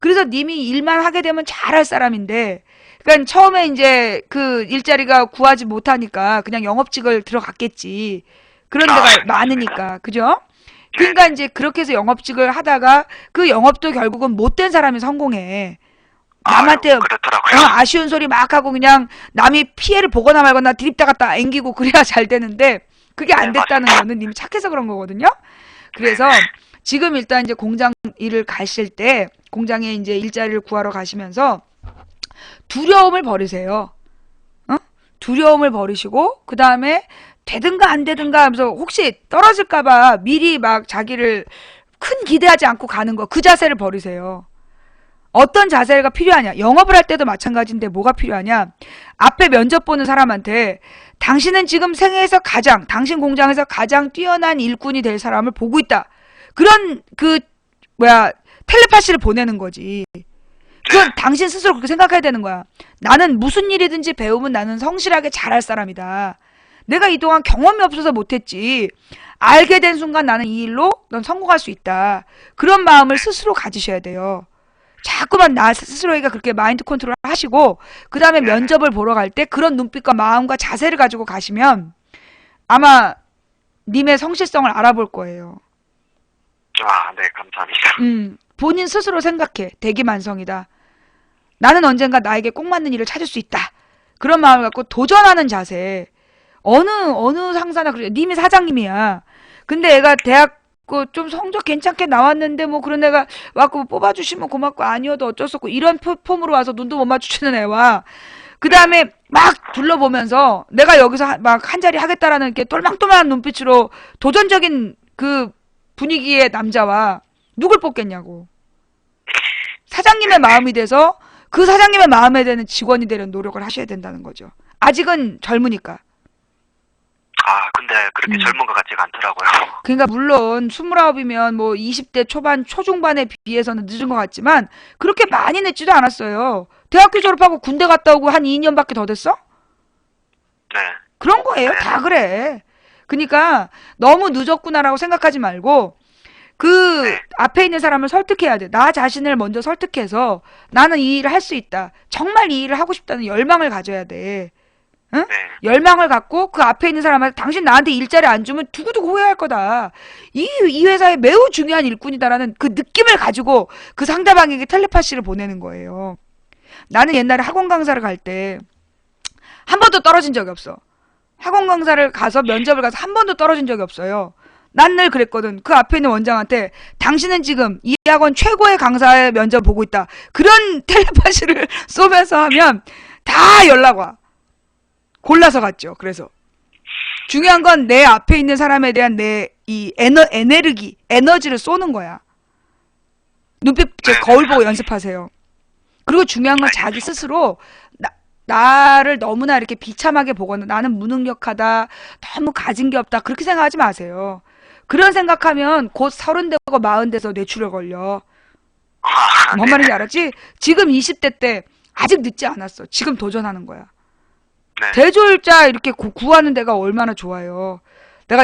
그래서 님이 일만 하게 되면 잘할 사람인데, 그러니까 처음에 이제 그 일자리가 구하지 못하니까 그냥 영업직을 들어갔겠지. 그런 데가 많으니까. 그죠? 그러니까 이제 그렇게 해서 영업직을 하다가 그 영업도 결국은 못된 사람이 성공해. 남한테 그렇더라고요. 아쉬운 소리 막 하고 그냥 남이 피해를 보거나 말거나 디립다 갖다 앵기고 그래야 잘 되는데 그게 안 됐다는 거는 님이 착해서 그런 거거든요. 그래서 지금 일단 이제 공장 일을 가실 때 공장에 이제 일자리를 구하러 가시면서 두려움을 버리세요. 어? 두려움을 버리시고 그 다음에 되든가 안 되든가 하면서 혹시 떨어질까봐 미리 막 자기를 큰 기대하지 않고 가는 거 그 자세를 버리세요. 어떤 자세가 필요하냐? 영업을 할 때도 마찬가지인데 뭐가 필요하냐? 앞에 면접 보는 사람한테 당신은 지금 생애에서 가장, 당신 공장에서 가장 뛰어난 일꾼이 될 사람을 보고 있다. 그런 텔레파시를 보내는 거지. 그건 당신 스스로 그렇게 생각해야 되는 거야. 나는 무슨 일이든지 배우면 나는 성실하게 잘할 사람이다. 내가 이동안 경험이 없어서 못했지. 알게 된 순간 나는 이 일로 넌 성공할 수 있다. 그런 마음을 스스로 가지셔야 돼요. 자꾸만 나 스스로에게 그렇게 마인드 컨트롤 하시고 그 다음에 면접을 보러 갈 때 그런 눈빛과 마음과 자세를 가지고 가시면 아마 님의 성실성을 알아볼 거예요. 네, 감사합니다. 본인 스스로 생각해. 대기만성이다. 나는 언젠가 나에게 꼭 맞는 일을 찾을 수 있다. 그런 마음을 갖고 도전하는 자세. 어느 상사나 그래. 님이 사장님이야. 근데 애가 대학 좀 성적 괜찮게 나왔는데 뭐 그런 애가 와고 뽑아주시면 고맙고 아니어도 어쩔 수 없고 이런 폼으로 와서 눈도 못 마주치는 애와 그 다음에 막 둘러보면서 내가 여기서 막 한 자리 하겠다라는 이렇게 똘망똘망한 눈빛으로 도전적인 그 분위기의 남자와 누굴 뽑겠냐고. 사장님의 마음이 돼서 그 사장님의 마음에 드는 직원이 되는 노력을 하셔야 된다는 거죠. 아직은 젊으니까. 근데 그렇게 젊은 것 같지가 않더라고요. 그러니까 물론 29이면 뭐 20대 초반 초중반에 비해서는 늦은 것 같지만 그렇게 많이 늦지도 않았어요. 대학교 졸업하고 군대 갔다 오고 한 2년밖에 더 됐어? 네. 그런 거예요. 다 그래. 그러니까 너무 늦었구나라고 생각하지 말고 그 앞에 있는 사람을 설득해야 돼. 나 자신을 먼저 설득해서 나는 이 일을 할 수 있다. 정말 이 일을 하고 싶다는 열망을 가져야 돼. 응? 열망을 갖고 그 앞에 있는 사람한테 당신 나한테 일자리 안 주면 두고두고 후회할 거다. 이 회사에 매우 중요한 일꾼이다라는 그 느낌을 가지고 그 상대방에게 텔레파시를 보내는 거예요. 나는 옛날에 학원 강사를 갈 때 한 번도 떨어진 적이 없어. 학원 강사를 가서 면접을 가서 한 번도 떨어진 적이 없어요. 난 늘 그랬거든. 그 앞에 있는 원장한테 당신은 지금 이 학원 최고의 강사의 면접 보고 있다. 그런 텔레파시를 쏘면서 하면 다 연락 와. 골라서 갔죠. 그래서 중요한 건 내 앞에 있는 사람에 대한 내 이 에너지를 쏘는 거야. 눈빛 거울 보고 연습하세요. 그리고 중요한 건 자기 스스로 나를 너무나 이렇게 비참하게 보거나 나는 무능력하다, 너무 가진 게 없다 그렇게 생각하지 마세요. 그런 생각하면 곧 30 되고 40 돼서 뇌출혈 걸려. 뭔 말인지 알았지? 지금 20대 때 아직 늦지 않았어. 지금 도전하는 거야. 대졸자 이렇게 구하는 데가 얼마나 좋아요. 내가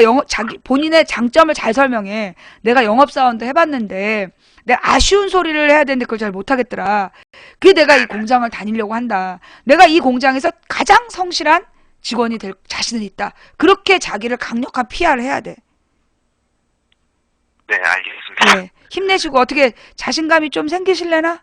본인의 장점을 잘 설명해. 내가 영업사원도 해봤는데 내가 아쉬운 소리를 해야 되는데 그걸 잘 못하겠더라. 그게 내가 이 공장을 다니려고 한다. 내가 이 공장에서 가장 성실한 직원이 될 자신은 있다. 그렇게 자기를 강력한 PR을 해야 돼. 네, 알겠습니다. 네, 힘내시고 어떻게 자신감이 좀 생기실래나?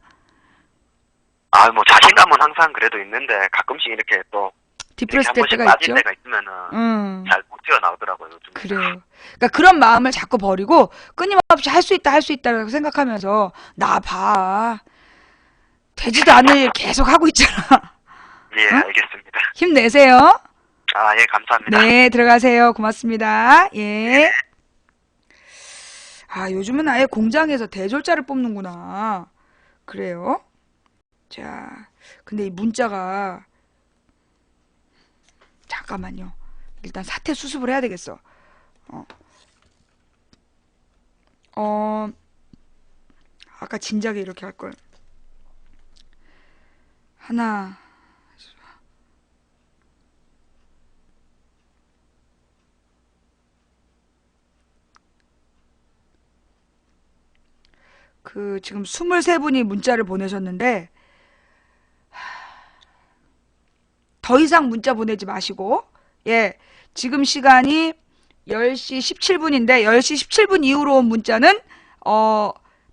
뭐 자신감은 항상 그래도 있는데 가끔씩 이렇게 또 디프레스 될 때가 있죠. 때가 있으면은 잘 못 튀어나오더라고요. 요즘. 그래요. 그러니까 그런 마음을 자꾸 버리고 끊임없이 할 수 있다, 할 수 있다라고 생각하면서 나 봐. 되지도 않을 일 계속 하고 있잖아. 예, 응? 알겠습니다. 힘내세요. 예, 감사합니다. 네, 들어가세요. 고맙습니다. 예. 요즘은 아예 공장에서 대졸자를 뽑는구나. 그래요? 자, 근데 이 문자가 잠깐만요. 일단 사태 수습을 해야 되겠어. 아까 진작에 이렇게 할 걸. 하나. 지금 23분이 문자를 보내셨는데, 더 이상 문자 보내지 마시고, 예, 지금 시간이 10시 17분인데, 10시 17분 이후로 온 문자는,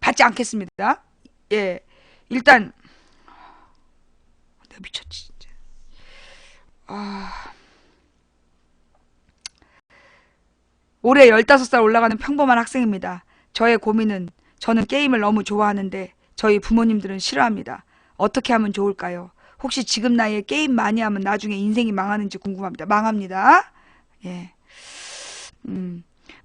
받지 않겠습니다. 예, 일단, 내가 미쳤지, 진짜. 올해 15살 올라가는 평범한 학생입니다. 저의 고민은, 저는 게임을 너무 좋아하는데 저희 부모님들은 싫어합니다. 어떻게 하면 좋을까요? 혹시 지금 나이에 게임 많이 하면 나중에 인생이 망하는지 궁금합니다. 망합니다. 예.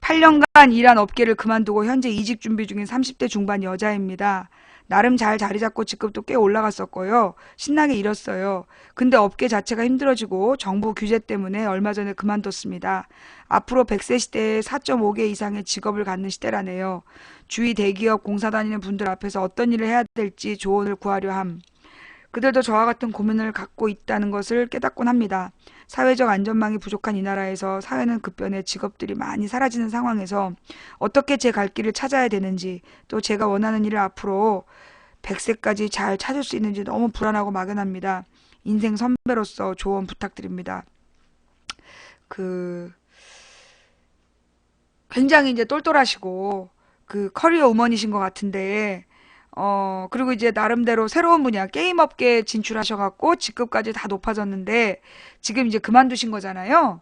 8년간 일한 업계를 그만두고 현재 이직 준비 중인 30대 중반 여자입니다. 나름 잘 자리 잡고 직급도 꽤 올라갔었고요. 신나게 일했어요. 근데 업계 자체가 힘들어지고 정부 규제 때문에 얼마 전에 그만뒀습니다. 앞으로 100세 시대에 4.5개 이상의 직업을 갖는 시대라네요. 주위 대기업 공사 다니는 분들 앞에서 어떤 일을 해야 될지 조언을 구하려 함. 그들도 저와 같은 고민을 갖고 있다는 것을 깨닫곤 합니다. 사회적 안전망이 부족한 이 나라에서 사회는 급변해 직업들이 많이 사라지는 상황에서 어떻게 제 갈 길을 찾아야 되는지, 또 제가 원하는 일을 앞으로 100세까지 잘 찾을 수 있는지 너무 불안하고 막연합니다. 인생 선배로서 조언 부탁드립니다. 굉장히 이제 똘똘하시고 커리어 우먼이신 것 같은데, 그리고 이제 나름대로 새로운 분야, 게임 업계에 진출하셔갖고 직급까지 다 높아졌는데 지금 이제 그만두신 거잖아요.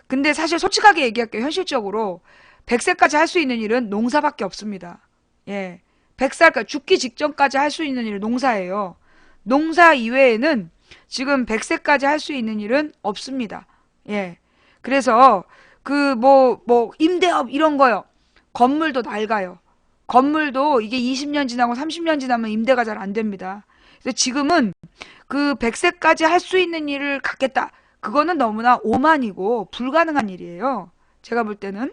근데 사실 솔직하게 얘기할게요. 현실적으로 100세까지 할 수 있는 일은 농사밖에 없습니다. 예. 100살까지 죽기 직전까지 할 수 있는 일은 농사예요. 농사 이외에는 지금 100세까지 할 수 있는 일은 없습니다. 예. 그래서 임대업 이런 거요. 건물도 낡아요. 건물도 이게 20년 지나고 30년 지나면 임대가 잘 안 됩니다. 그래서 지금은 100세까지 할 수 있는 일을 갖겠다. 그거는 너무나 오만이고 불가능한 일이에요. 제가 볼 때는.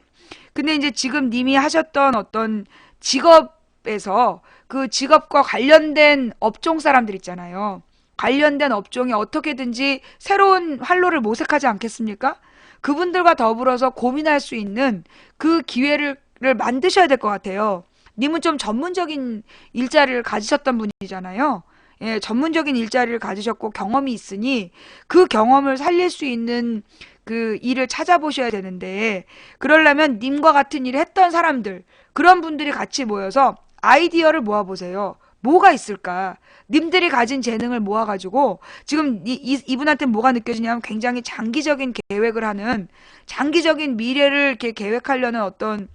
근데 이제 지금 님이 하셨던 어떤 직업에서 그 직업과 관련된 업종 사람들 있잖아요. 관련된 업종이 어떻게든지 새로운 활로를 모색하지 않겠습니까? 그분들과 더불어서 고민할 수 있는 그 기회를 만드셔야 될 것 같아요. 님은 좀 전문적인 일자리를 가지셨던 분이잖아요. 예, 전문적인 일자리를 가지셨고 경험이 있으니 그 경험을 살릴 수 있는 그 일을 찾아보셔야 되는데, 그러려면 님과 같은 일을 했던 사람들, 그런 분들이 같이 모여서 아이디어를 모아보세요. 뭐가 있을까? 님들이 가진 재능을 모아가지고 지금 이분한테 뭐가 느껴지냐면 굉장히 장기적인 계획을 하는, 장기적인 미래를 이렇게 계획하려는 어떤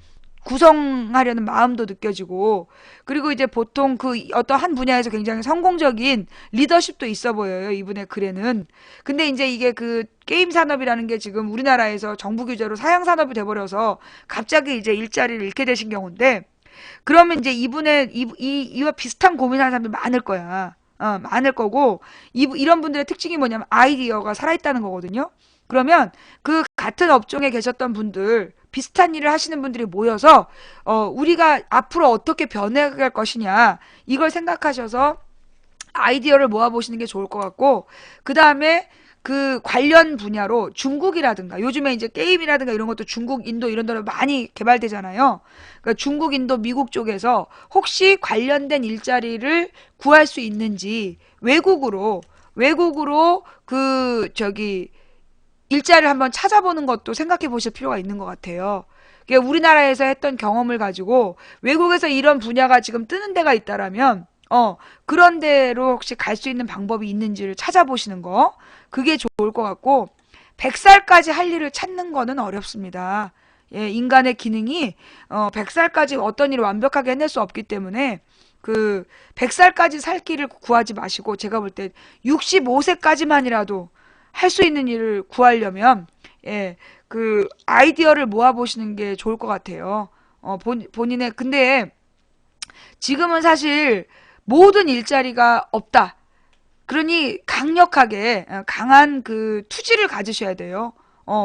구성하려는 마음도 느껴지고, 그리고 이제 보통 어떤 한 분야에서 굉장히 성공적인 리더십도 있어 보여요, 이분의 글에는. 근데 이제 이게 게임 산업이라는 게 지금 우리나라에서 정부 규제로 사양 산업이 돼버려서 갑자기 이제 일자리를 잃게 되신 경우인데, 그러면 이제 이와 비슷한 고민하는 사람들이 많을 거야. 많을 거고, 이런 분들의 특징이 뭐냐면 아이디어가 살아있다는 거거든요. 그러면 같은 업종에 계셨던 분들, 비슷한 일을 하시는 분들이 모여서 우리가 앞으로 어떻게 변해갈 것이냐, 이걸 생각하셔서 아이디어를 모아보시는 게 좋을 것 같고, 그 다음에 관련 분야로 중국이라든가, 요즘에 이제 게임이라든가 이런 것도 중국, 인도 이런 데로 많이 개발되잖아요. 그러니까 중국, 인도, 미국 쪽에서 혹시 관련된 일자리를 구할 수 있는지 외국으로 일자리를 한번 찾아보는 것도 생각해 보실 필요가 있는 것 같아요. 그러니까 우리나라에서 했던 경험을 가지고 외국에서 이런 분야가 지금 뜨는 데가 있다라면 그런 데로 혹시 갈 수 있는 방법이 있는지를 찾아보시는 거, 그게 좋을 것 같고, 100살까지 할 일을 찾는 거는 어렵습니다. 예, 인간의 기능이 100살까지 어떤 일을 완벽하게 해낼 수 없기 때문에 100살까지 살 길을 구하지 마시고, 제가 볼 때 65세까지만이라도 할 수 있는 일을 구하려면, 예, 아이디어를 모아보시는 게 좋을 것 같아요. 본인의, 근데 지금은 사실 모든 일자리가 없다. 그러니 강력하게, 강한 투지를 가지셔야 돼요.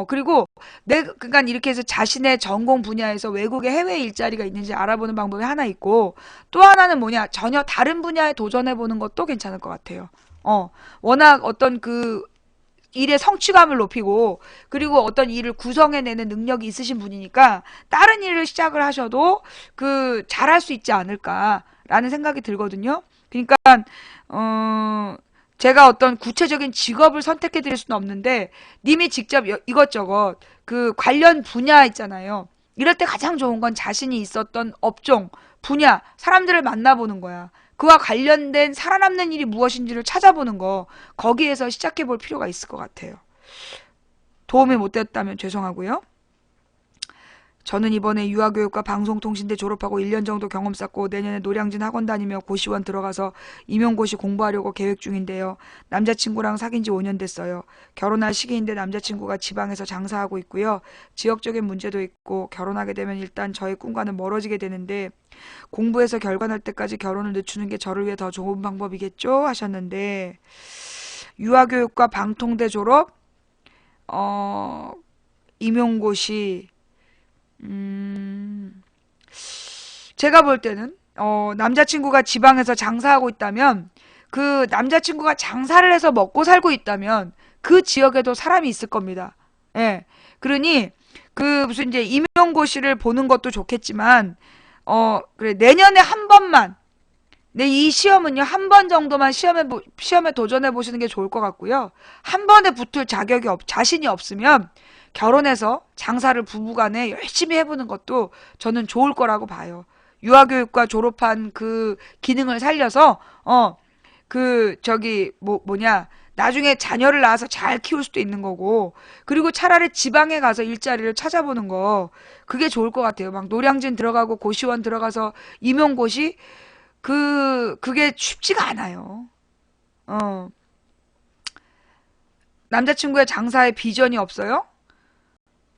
그리고 그러니까 이렇게 해서 자신의 전공 분야에서 외국의 해외 일자리가 있는지 알아보는 방법이 하나 있고, 또 하나는 뭐냐, 전혀 다른 분야에 도전해보는 것도 괜찮을 것 같아요. 워낙 어떤 일의 성취감을 높이고, 그리고 어떤 일을 구성해내는 능력이 있으신 분이니까 다른 일을 시작을 하셔도 잘할 수 있지 않을까라는 라는 생각이 들거든요. 그러니까 제가 어떤 구체적인 직업을 선택해 드릴 수는 없는데 님이 직접 이것저것 그 관련 분야 있잖아요. 이럴 때 가장 좋은 건 자신이 있었던 업종, 분야, 사람들을 만나보는 거야. 그와 관련된 살아남는 일이 무엇인지를 찾아보는 거, 거기에서 시작해 볼 필요가 있을 것 같아요. 도움이 못 됐다면 죄송하고요. 저는 이번에 유아교육과 방송통신대 졸업하고 1년 정도 경험 쌓고 내년에 노량진 학원 다니며 고시원 들어가서 임용고시 공부하려고 계획 중인데요. 남자친구랑 사귄 지 5년 됐어요. 결혼할 시기인데 남자친구가 지방에서 장사하고 있고요. 지역적인 문제도 있고 결혼하게 되면 일단 저의 꿈과는 멀어지게 되는데 공부해서 결과 날 때까지 결혼을 늦추는 게 저를 위해 더 좋은 방법이겠죠? 하셨는데 유아교육과 방통대 졸업, 임용고시, 제가 볼 때는 남자친구가 지방에서 장사하고 있다면 그 남자친구가 장사를 해서 먹고 살고 있다면 그 지역에도 사람이 있을 겁니다. 예. 그러니 그 무슨 이제 임용고시를 보는 것도 좋겠지만 그래 내년에 한 번만 네, 이 시험은요, 한 번 정도만 시험에 도전해 보시는 게 좋을 것 같고요. 한 번에 붙을 자신이 없으면 결혼해서 장사를 부부간에 열심히 해보는 것도 저는 좋을 거라고 봐요. 유아교육과 졸업한 그 기능을 살려서, 나중에 자녀를 낳아서 잘 키울 수도 있는 거고, 그리고 차라리 지방에 가서 일자리를 찾아보는 거, 그게 좋을 것 같아요. 막 노량진 들어가고 고시원 들어가서 임용고시, 그게 쉽지가 않아요. 어. 남자친구의 장사에 비전이 없어요?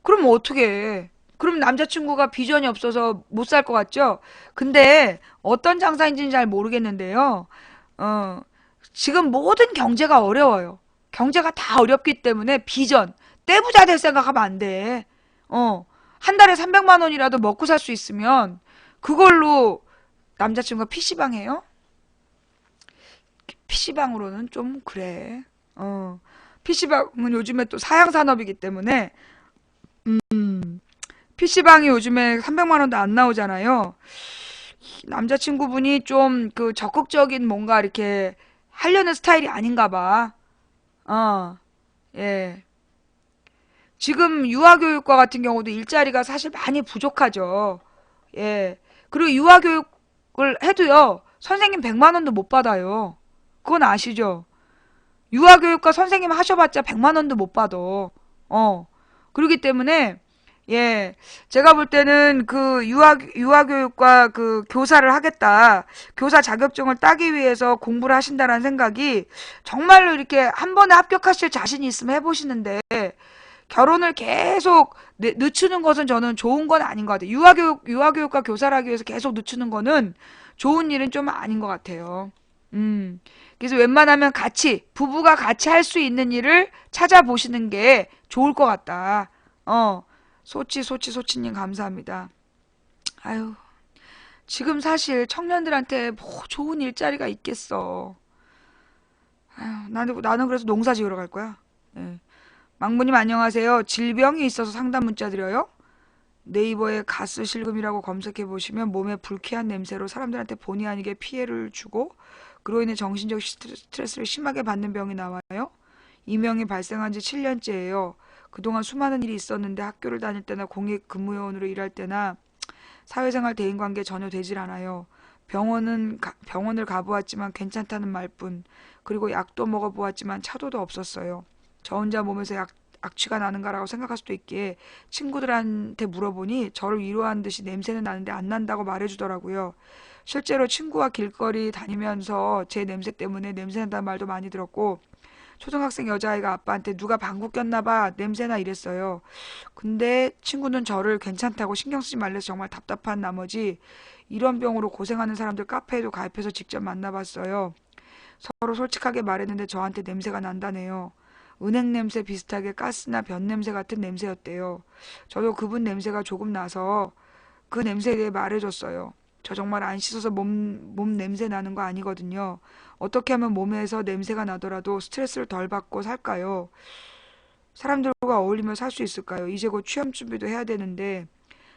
그럼 어떻게 해? 그럼 남자친구가 비전이 없어서 못 살 것 같죠? 근데 어떤 장사인지는 잘 모르겠는데요. 어, 지금 모든 경제가 어려워요. 경제가 다 어렵기 때문에 비전, 떼부자 될 생각하면 안 돼. 한 달에 300만 원이라도 먹고 살 수 있으면 그걸로 남자친구가 PC방 해요? PC방으로는 좀 그래. PC방은 요즘에 또 사양산업이기 때문에 PC방이 요즘에 300만 원도 안 나오잖아요. 남자친구분이 좀 그 적극적인 뭔가 이렇게 하려는 스타일이 아닌가 봐. 어, 예. 지금 유아교육과 같은 경우도 일자리가 사실 많이 부족하죠. 예. 그리고 유아교육을 해도요, 선생님 100만 원도 못 받아요. 그건 아시죠? 유아교육과 선생님 하셔봤자 100만 원도 못 받아. 그렇기 때문에, 예, 제가 볼 때는 그 유아교육과 그 교사를 하겠다. 교사 자격증을 따기 위해서 공부를 하신다는 생각이 정말로 이렇게 한 번에 합격하실 자신이 있으면 해보시는데, 결혼을 계속 늦추는 것은 저는 좋은 건 아닌 것 같아요. 유아교육과 교사를 하기 위해서 계속 늦추는 거는 좋은 일은 좀 아닌 것 같아요. 그래서 웬만하면 부부가 같이 할 수 있는 일을 찾아보시는 게 좋을 것 같다. 소치님 감사합니다. 아유, 지금 사실 청년들한테 뭐 좋은 일자리가 있겠어. 아유, 나는 그래서 농사 지으러 갈 거야. 예. 망부님 안녕하세요. 질병이 있어서 상담 문자 드려요. 네이버에 가스 실금이라고 검색해 보시면 몸에 불쾌한 냄새로 사람들한테 본의 아니게 피해를 주고 그로 인해 정신적 스트레스를 심하게 받는 병이 나와요. 이 병이 발생한 지 7년째예요. 그동안 수많은 일이 있었는데 학교를 다닐 때나 공익 근무요원으로 일할 때나 사회생활 대인관계 전혀 되질 않아요. 병원을 가보았지만 괜찮다는 말뿐. 그리고 약도 먹어보았지만 차도도 없었어요. 저 혼자 몸에서 악취가 나는가라고 생각할 수도 있기에 친구들한테 물어보니 저를 위로한 듯이 냄새는 나는데 안 난다고 말해주더라고요. 실제로 친구와 길거리 다니면서 제 냄새 때문에 냄새난다는 말도 많이 들었고 초등학생 여자아이가 아빠한테 누가 방구 꼈나 봐 냄새나 이랬어요. 근데 친구는 저를 괜찮다고 신경 쓰지 말래서 정말 답답한 나머지 이런 병으로 고생하는 사람들 카페에도 가입해서 직접 만나봤어요. 서로 솔직하게 말했는데 저한테 냄새가 난다네요. 은행 냄새 비슷하게 가스나 변 냄새 같은 냄새였대요. 저도 그분 냄새가 조금 나서 그 냄새에 대해 말해줬어요. 저 정말 안 씻어서 몸 냄새 나는 거 아니거든요. 어떻게 하면 몸에서 냄새가 나더라도 스트레스를 덜 받고 살까요? 사람들과 어울리며 살 수 있을까요? 이제 곧 취업 준비도 해야 되는데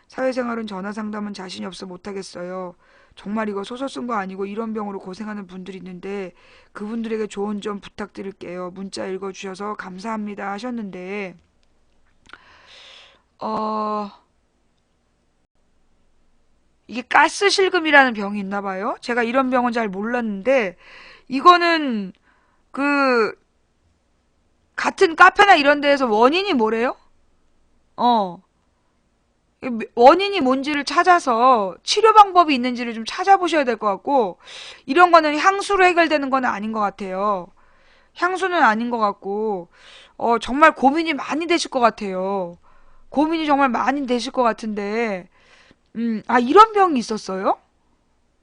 사회생활은 전화 상담은 자신이 없어 못하겠어요. 정말 이거 소설 쓴 거 아니고 이런 병으로 고생하는 분들이 있는데 그분들에게 조언 좀 부탁드릴게요. 문자 읽어주셔서 감사합니다 하셨는데 어 이게 가스실금이라는 병이 있나 봐요. 제가 이런 병은 잘 몰랐는데 이거는 그 같은 카페나 이런 데에서 원인이 뭐래요? 어 원인이 뭔지를 찾아서 치료 방법이 있는지를 좀 찾아보셔야 될 것 같고, 이런 거는 향수로 해결되는 건 아닌 것 같아요. 향수는 아닌 것 같고, 정말 고민이 많이 되실 것 같아요. 고민이 정말 많이 되실 것 같은데, 이런 병이 있었어요?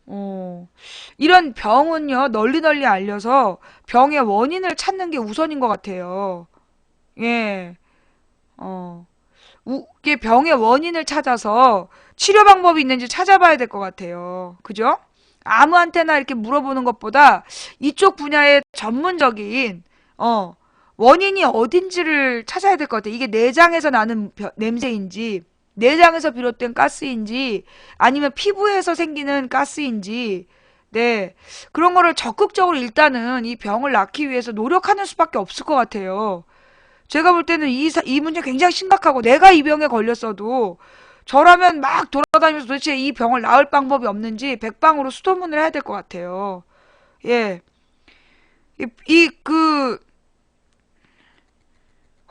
어, 이런 병은요, 널리 널리 알려서 병의 원인을 찾는 게 우선인 것 같아요. 예, 어. 이게 병의 원인을 찾아서 치료 방법이 있는지 찾아봐야 될 것 같아요. 그죠? 아무한테나 이렇게 물어보는 것보다 이쪽 분야의 전문적인 어, 원인이 어딘지를 찾아야 될 것 같아요. 이게 내장에서 나는 냄새인지, 내장에서 비롯된 가스인지, 아니면 피부에서 생기는 가스인지, 네. 그런 거를 적극적으로 일단은 이 병을 낫기 위해서 노력하는 수밖에 없을 것 같아요. 제가 볼 때는 이 문제 굉장히 심각하고 내가 이 병에 걸렸어도 저라면 막 돌아다니면서 도대체 이 병을 나을 방법이 없는지 백방으로 수소문을 해야 될 것 같아요. 예. 그,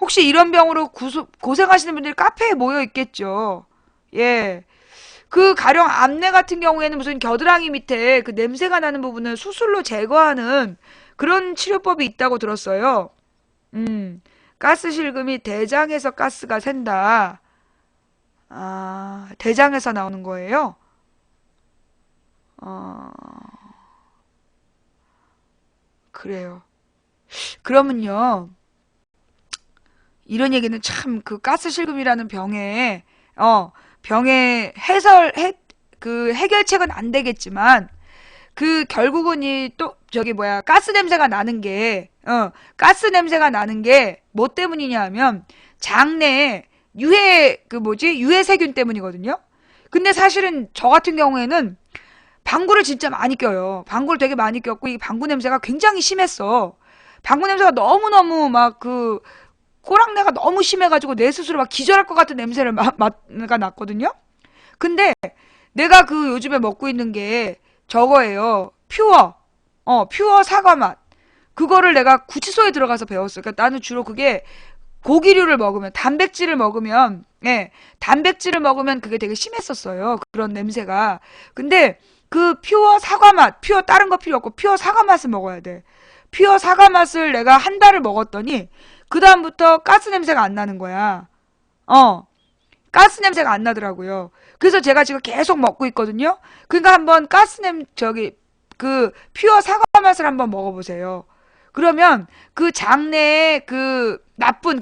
혹시 이런 병으로 고생하시는 분들이 카페에 모여 있겠죠. 예. 그 가령 암내 같은 경우에는 무슨 겨드랑이 밑에 그 냄새가 나는 부분을 수술로 제거하는 그런 치료법이 있다고 들었어요. 음. 가스 실금이 대장에서 가스가 샌다. 아, 대장에서 나오는 거예요? 어, 그래요. 그러면요, 이런 얘기는 참 그 가스 실금이라는 병의 그 해결책은 안 되겠지만, 그 결국은 이 또 저기 뭐야 가스 냄새가 나는 게 뭐 때문이냐 하면 장내에 유해 세균 때문이거든요. 근데 사실은 저 같은 경우에는 방구를 진짜 많이 껴요. 방구를 되게 많이 꼈고 이 방구 냄새가 굉장히 심했어. 방구 냄새가 너무너무 막 그 꼬랑내가 너무 심해가지고 내 스스로 막 기절할 것 같은 냄새를 가 났거든요. 근데 내가 그 요즘에 먹고 있는 게 저거예요. 퓨어 사과 맛. 그거를 내가 구치소에 들어가서 배웠어요. 그러니까 나는 주로 그게 고기류를 먹으면, 단백질을 먹으면 그게 되게 심했었어요. 그런 냄새가. 근데 그 퓨어 사과 맛, 퓨어 다른 거 필요 없고 퓨어 사과 맛을 먹어야 돼. 퓨어 사과 맛을 내가 한 달을 먹었더니 그다음부터 가스 냄새가 안 나는 거야. 어. 가스 냄새가 안 나더라고요. 그래서 제가 지금 계속 먹고 있거든요. 그러니까 한번 그 퓨어 사과 맛을 한번 먹어보세요. 그러면 그 장내에 그 나쁜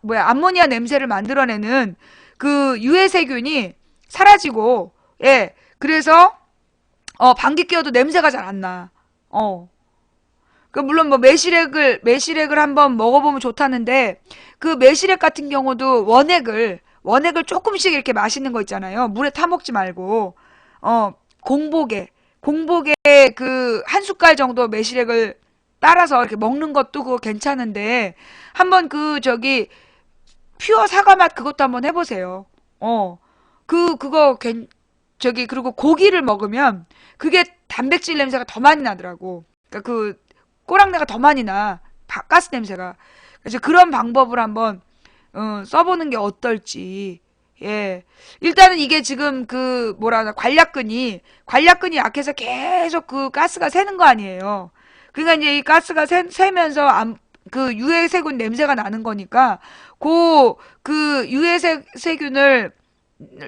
암모니아 냄새를 만들어내는 그 유해 세균이 사라지고, 예. 그래서 방귀 뀌어도 냄새가 잘 안 나. 어. 그 물론 뭐 매실액을 한번 먹어보면 좋다는데 그 매실액 같은 경우도 원액을 조금씩 이렇게 마시는 거 있잖아요. 물에 타 먹지 말고 어 공복에 그 한 숟갈 정도 매실액을 따라서 이렇게 먹는 것도 그거 괜찮은데 한번 그 저기 퓨어 사과 맛 그것도 한번 해보세요. 그거 그리고 고기를 먹으면 그게 단백질 냄새가 더 많이 나더라고. 그러니까 그 꼬랑내가 더 많이 나. 가스 냄새가. 그래서 그런 방법을 한번 써보는 게 어떨지. 예. 일단은 이게 지금 그 뭐라 하나 관략근이 약해서 계속 그 가스가 새는 거 아니에요. 그러니까 이제 이 가스가 새면서 그 유해세균 냄새가 나는 거니까 그 유해세균을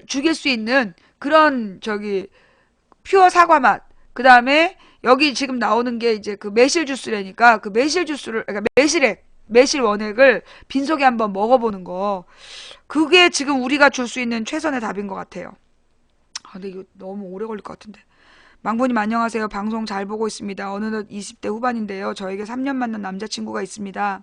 죽일 수 있는 그런 저기 퓨어 사과 맛. 그 다음에 여기 지금 나오는 게 이제 그 매실 주스라니까 그 매실 주스를, 그러니까 매실 원액을 빈속에 한번 먹어보는 거. 그게 지금 우리가 줄 수 있는 최선의 답인 것 같아요. 근데 이거 너무 오래 걸릴 것 같은데. 망보님 안녕하세요. 방송 잘 보고 있습니다. 어느덧 20대 후반인데요. 저에게 3년 만난 남자친구가 있습니다.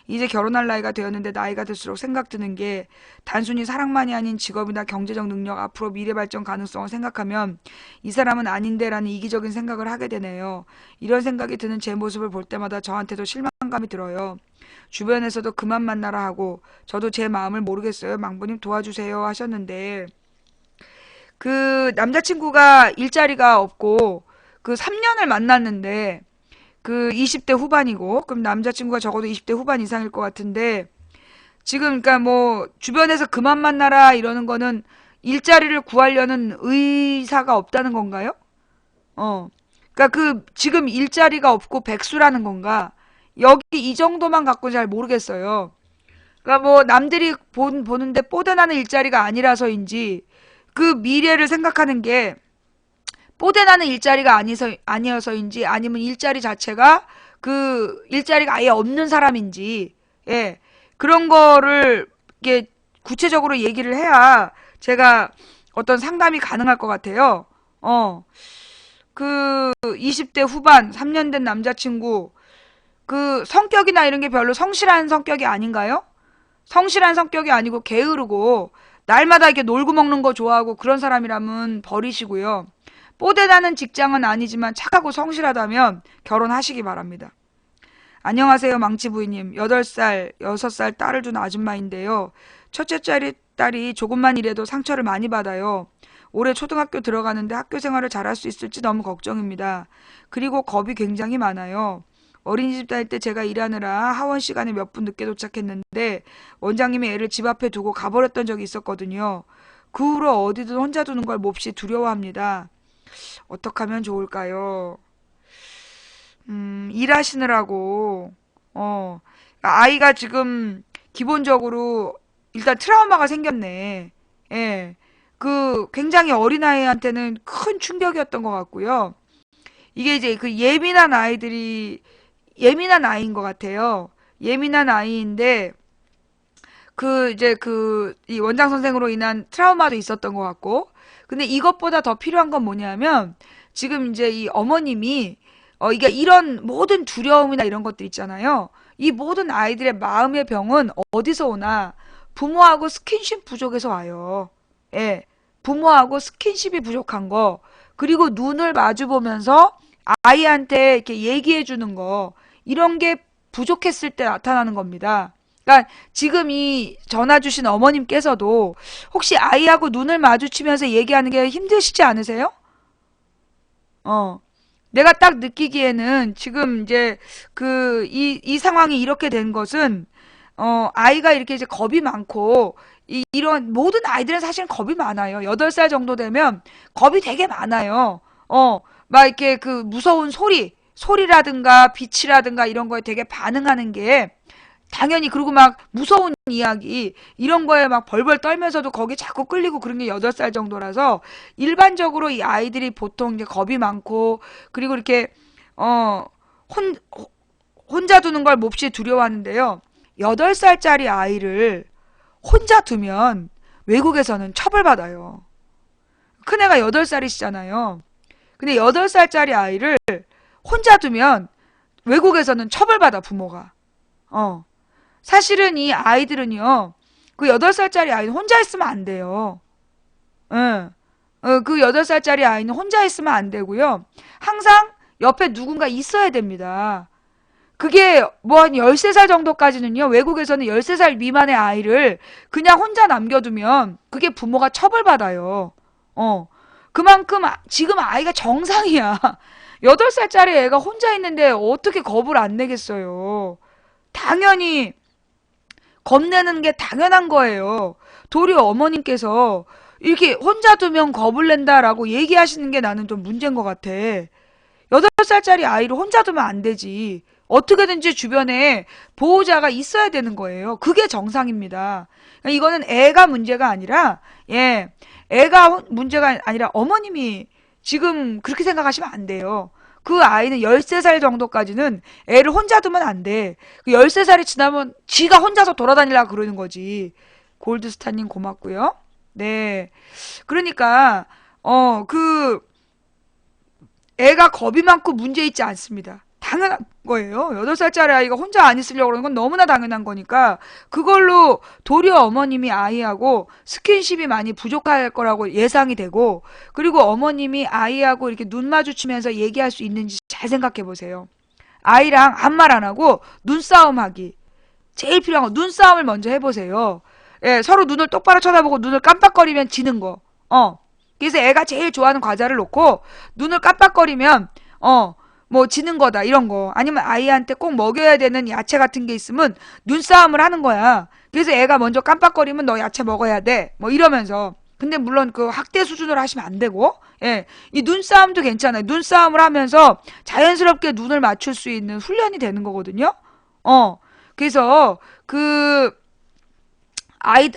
이제 결혼할 나이가 되었는데 나이가 들수록 생각 드는 게 단순히 사랑만이 아닌 직업이나 경제적 능력, 앞으로 미래 발전 가능성을 생각하면 이 사람은 아닌데라는 이기적인 생각을 하게 되네요. 이런 생각이 드는 제 모습을 볼 때마다 저한테도 실망감이 들어요. 주변에서도 그만 만나라 하고 저도 제 마음을 모르겠어요. 망보님 도와주세요 하셨는데 그 남자친구가 일자리가 없고 그 3년을 만났는데 그 20대 후반이고 그럼 남자친구가 적어도 20대 후반 이상일 것 같은데 지금 그러니까 뭐 주변에서 그만 만나라 이러는 거는 일자리를 구하려는 의사가 없다는 건가요? 어. 그러니까 그 지금 일자리가 없고 백수라는 건가? 여기 이 정도만 갖고 잘 모르겠어요. 그러니까 뭐 남들이 보는데 뽀대나는 일자리가 아니라서인지 그 미래를 생각하는 게 뽀대나는 일자리가 아니어서인지 아니면 일자리 자체가 그 일자리가 아예 없는 사람인지 예 그런 거를 이게 구체적으로 얘기를 해야 제가 어떤 상담이 가능할 것 같아요. 그 20대 후반 3년 된 남자친구 그 성격이나 이런 게 별로 성실한 성격이 아닌가요? 성실한 성격이 아니고 게으르고 날마다 이렇게 놀고 먹는 거 좋아하고 그런 사람이라면 버리시고요. 뽀대나는 직장은 아니지만 착하고 성실하다면 결혼하시기 바랍니다. 안녕하세요, 망치 부인님. 8살, 6살 딸을 둔 아줌마인데요. 첫째 딸이 조금만 일해도 상처를 많이 받아요. 올해 초등학교 들어가는데 학교 생활을 잘할 수 있을지 너무 걱정입니다. 그리고 겁이 굉장히 많아요. 어린이집 다닐 때 제가 일하느라 하원 시간에 몇 분 늦게 도착했는데 원장님이 애를 집 앞에 두고 가버렸던 적이 있었거든요. 그 후로 어디든 혼자 두는 걸 몹시 두려워합니다. 어떻게 하면 좋을까요? 일하시느라고, 아이가 지금 기본적으로 일단 트라우마가 생겼네. 예. 그 굉장히 어린아이한테는 큰 충격이었던 것 같고요. 이게 이제 그 예민한 아이인 것 같아요. 예민한 아이인데, 그 이제 그 이 원장 선생으로 인한 트라우마도 있었던 것 같고, 근데 이것보다 더 필요한 건 뭐냐면, 지금 이제 이 어머님이, 이게 이런 모든 두려움이나 이런 것들 있잖아요. 이 모든 아이들의 마음의 병은 어디서 오나? 부모하고 스킨십 부족에서 와요. 예. 부모하고 스킨십이 부족한 거, 그리고 눈을 마주 보면서 아이한테 이렇게 얘기해 주는 거, 이런 게 부족했을 때 나타나는 겁니다. 그러니까 지금 이 전화 주신 어머님께서도 혹시 아이하고 눈을 마주치면서 얘기하는 게 힘드시지 않으세요? 어. 내가 딱 느끼기에는 지금 이제 이 상황이 이렇게 된 것은 아이가 이렇게 이제 겁이 많고 이런 모든 아이들은 사실 겁이 많아요. 8살 정도 되면 겁이 되게 많아요. 막 이렇게 그 무서운 소리라든가 빛이라든가 이런 거에 되게 반응하는 게 당연히 그리고 막 무서운 이야기 이런 거에 막 벌벌 떨면서도 거기 자꾸 끌리고 그런 게 8살 정도라서 일반적으로 이 아이들이 보통 이제 겁이 많고 그리고 이렇게 어 혼, 혼자 두는 걸 몹시 두려워하는데요. 8살짜리 아이를 혼자 두면 외국에서는 처벌받아요. 큰애가 8살이시잖아요. 근데 8살짜리 아이를 혼자 두면 외국에서는 처벌받아 부모가. 어. 사실은 이 아이들은요. 그 8살짜리 아이는 혼자 있으면 안 돼요. 응. 그 8살짜리 아이는 혼자 있으면 안 되고요. 항상 옆에 누군가 있어야 됩니다. 그게 뭐 한 13살 정도까지는요. 외국에서는 13살 미만의 아이를 그냥 혼자 남겨두면 그게 부모가 처벌받아요. 그만큼 지금 아이가 정상이야. 8살짜리 애가 혼자 있는데 어떻게 겁을 안 내겠어요. 당연히 겁내는 게 당연한 거예요. 도리어 어머님께서 이렇게 혼자 두면 겁을 낸다라고 얘기하시는 게 나는 좀 문제인 것 같아. 8살짜리 아이를 혼자 두면 안 되지. 어떻게든지 주변에 보호자가 있어야 되는 거예요. 그게 정상입니다. 그러니까 이거는 애가 문제가 아니라, 예, 애가 문제가 아니라 어머님이 지금 그렇게 생각하시면 안 돼요. 그 아이는 13살 정도까지는 애를 혼자 두면 안 돼. 그 13살이 지나면 지가 혼자서 돌아다니려고 그러는 거지. 골드스타님 고맙고요. 네. 그러니까, 그, 애가 겁이 많고 문제 있지 않습니다. 당연한 거예요. 8살짜리 아이가 혼자 안 있으려고 그러는 건 너무나 당연한 거니까 그걸로 도리어 어머님이 아이하고 스킨십이 많이 부족할 거라고 예상이 되고, 그리고 어머님이 아이하고 이렇게 눈 마주치면서 얘기할 수 있는지 잘 생각해 보세요. 아이랑 아무 말 안 하고 눈싸움 하기. 제일 필요한 거 눈싸움을 먼저 해보세요. 예, 서로 눈을 똑바로 쳐다보고 눈을 깜빡거리면 지는 거. 그래서 애가 제일 좋아하는 과자를 놓고 눈을 깜빡거리면 뭐 지는 거다 이런 거. 아니면 아이한테 꼭 먹여야 되는 야채 같은 게 있으면 눈싸움을 하는 거야. 그래서 애가 먼저 깜빡거리면 너 야채 먹어야 돼. 뭐 이러면서. 근데 물론 그 학대 수준으로 하시면 안 되고, 예, 이 눈싸움도 괜찮아요. 눈싸움을 하면서 자연스럽게 눈을 맞출 수 있는 훈련이 되는 거거든요. 그래서 그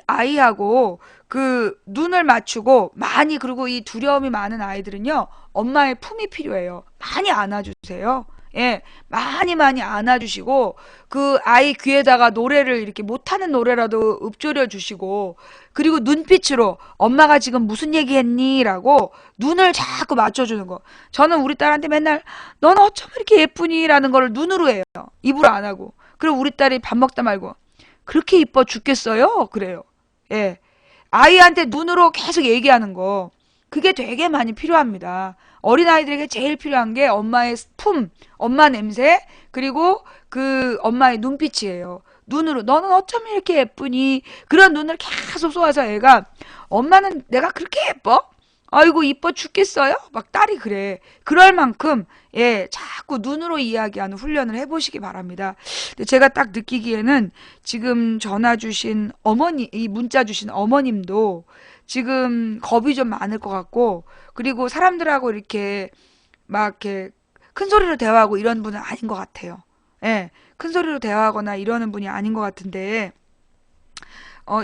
아이하고 그 눈을 맞추고 많이, 그리고 이 두려움이 많은 아이들은요, 엄마의 품이 필요해요. 많이 안아주세요. 예, 많이 많이 안아주시고, 그 아이 귀에다가 노래를 이렇게 못하는 노래라도 읊조려 주시고, 그리고 눈빛으로 엄마가 지금 무슨 얘기 했니? 라고 눈을 자꾸 맞춰주는 거. 저는 우리 딸한테 맨날 넌 어쩜 이렇게 예쁘니? 라는 걸 눈으로 해요. 입으로 안 하고. 그리고 우리 딸이 밥 먹다 말고 그렇게 이뻐 죽겠어요? 그래요. 예. 아이한테 눈으로 계속 얘기하는 거. 그게 되게 많이 필요합니다. 어린아이들에게 제일 필요한 게 엄마의 품, 엄마 냄새, 그리고 그 엄마의 눈빛이에요. 눈으로 너는 어쩜 이렇게 예쁘니? 그런 눈을 계속 쏘아서 애가 엄마는 내가 그렇게 예뻐? 아이고 이뻐 죽겠어요? 막 딸이 그래. 그럴 만큼 예, 자꾸 눈으로 이야기하는 훈련을 해보시기 바랍니다. 근데 제가 딱 느끼기에는 지금 전화 주신 어머니, 이 문자 주신 어머님도 지금 겁이 좀 많을 것 같고, 그리고 사람들하고 이렇게 막 이렇게 큰 소리로 대화하고 이런 분은 아닌 것 같아요. 예, 큰 소리로 대화하거나 이러는 분이 아닌 것 같은데,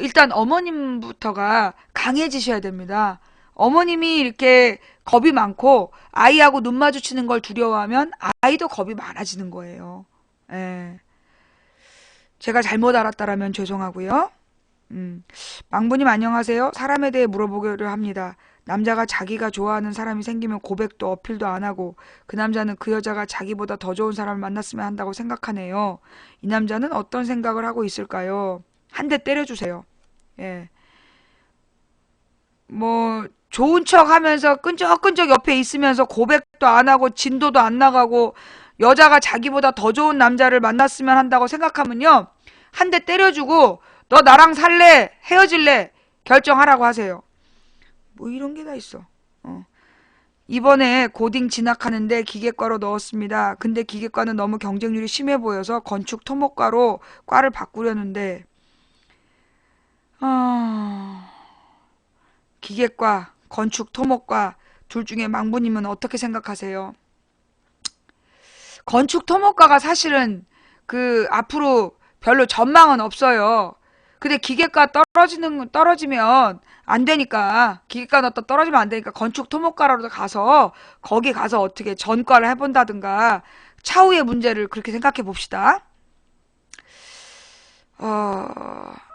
일단 어머님부터가 강해지셔야 됩니다. 어머님이 이렇게 겁이 많고 아이하고 눈 마주치는 걸 두려워하면 아이도 겁이 많아지는 거예요. 예. 제가 잘못 알았다라면 죄송하고요. 망부님 안녕하세요. 사람에 대해 물어보기로 합니다. 남자가 자기가 좋아하는 사람이 생기면 고백도 어필도 안 하고 그 남자는 그 여자가 자기보다 더 좋은 사람을 만났으면 한다고 생각하네요. 이 남자는 어떤 생각을 하고 있을까요? 한 대 때려주세요. 예. 뭐 좋은 척 하면서 끈적끈적 옆에 있으면서 고백도 안 하고 진도도 안 나가고 여자가 자기보다 더 좋은 남자를 만났으면 한다고 생각하면요, 한 대 때려주고 너 나랑 살래? 헤어질래? 결정하라고 하세요. 뭐 이런 게 다 있어. 이번에 고딩 진학하는데 기계과로 넣었습니다. 근데 기계과는 너무 경쟁률이 심해 보여서 건축 토목과로 과를 바꾸려는데, 기계과, 건축 토목과 둘 중에 망부님은 어떻게 생각하세요? 건축 토목과가 사실은 그 앞으로 별로 전망은 없어요. 근데 기계과 떨어지면 안 되니까, 기계과 넣었다 떨어지면 안 되니까 건축 토목과라도 가서 거기 가서 어떻게 전과를 해본다든가 차후의 문제를 그렇게 생각해 봅시다.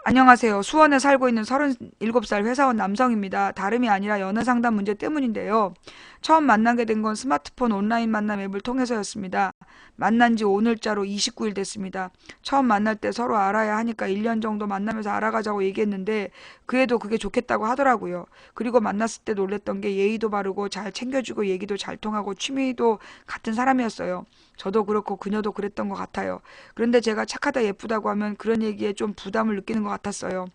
안녕하세요. 수원에 살고 있는 37살 회사원 남성입니다. 다름이 아니라 연애 상담 문제 때문인데요. 처음 만나게 된 건 스마트폰 온라인 만남 앱을 통해서였습니다. 만난 지 오늘자로 29일 됐습니다. 처음 만날 때 서로 알아야 하니까 1년 정도 만나면서 알아가자고 얘기했는데 그 애도 그게 좋겠다고 하더라고요. 그리고 만났을 때 놀랬던 게 예의도 바르고 잘 챙겨주고 얘기도 잘 통하고 취미도 같은 사람이었어요. 저도 그렇고 그녀도 그랬던 것 같아요. 그런데 제가 착하다 예쁘다고 하면 그런 얘기에 좀 부담을 느끼는 것 같았어요.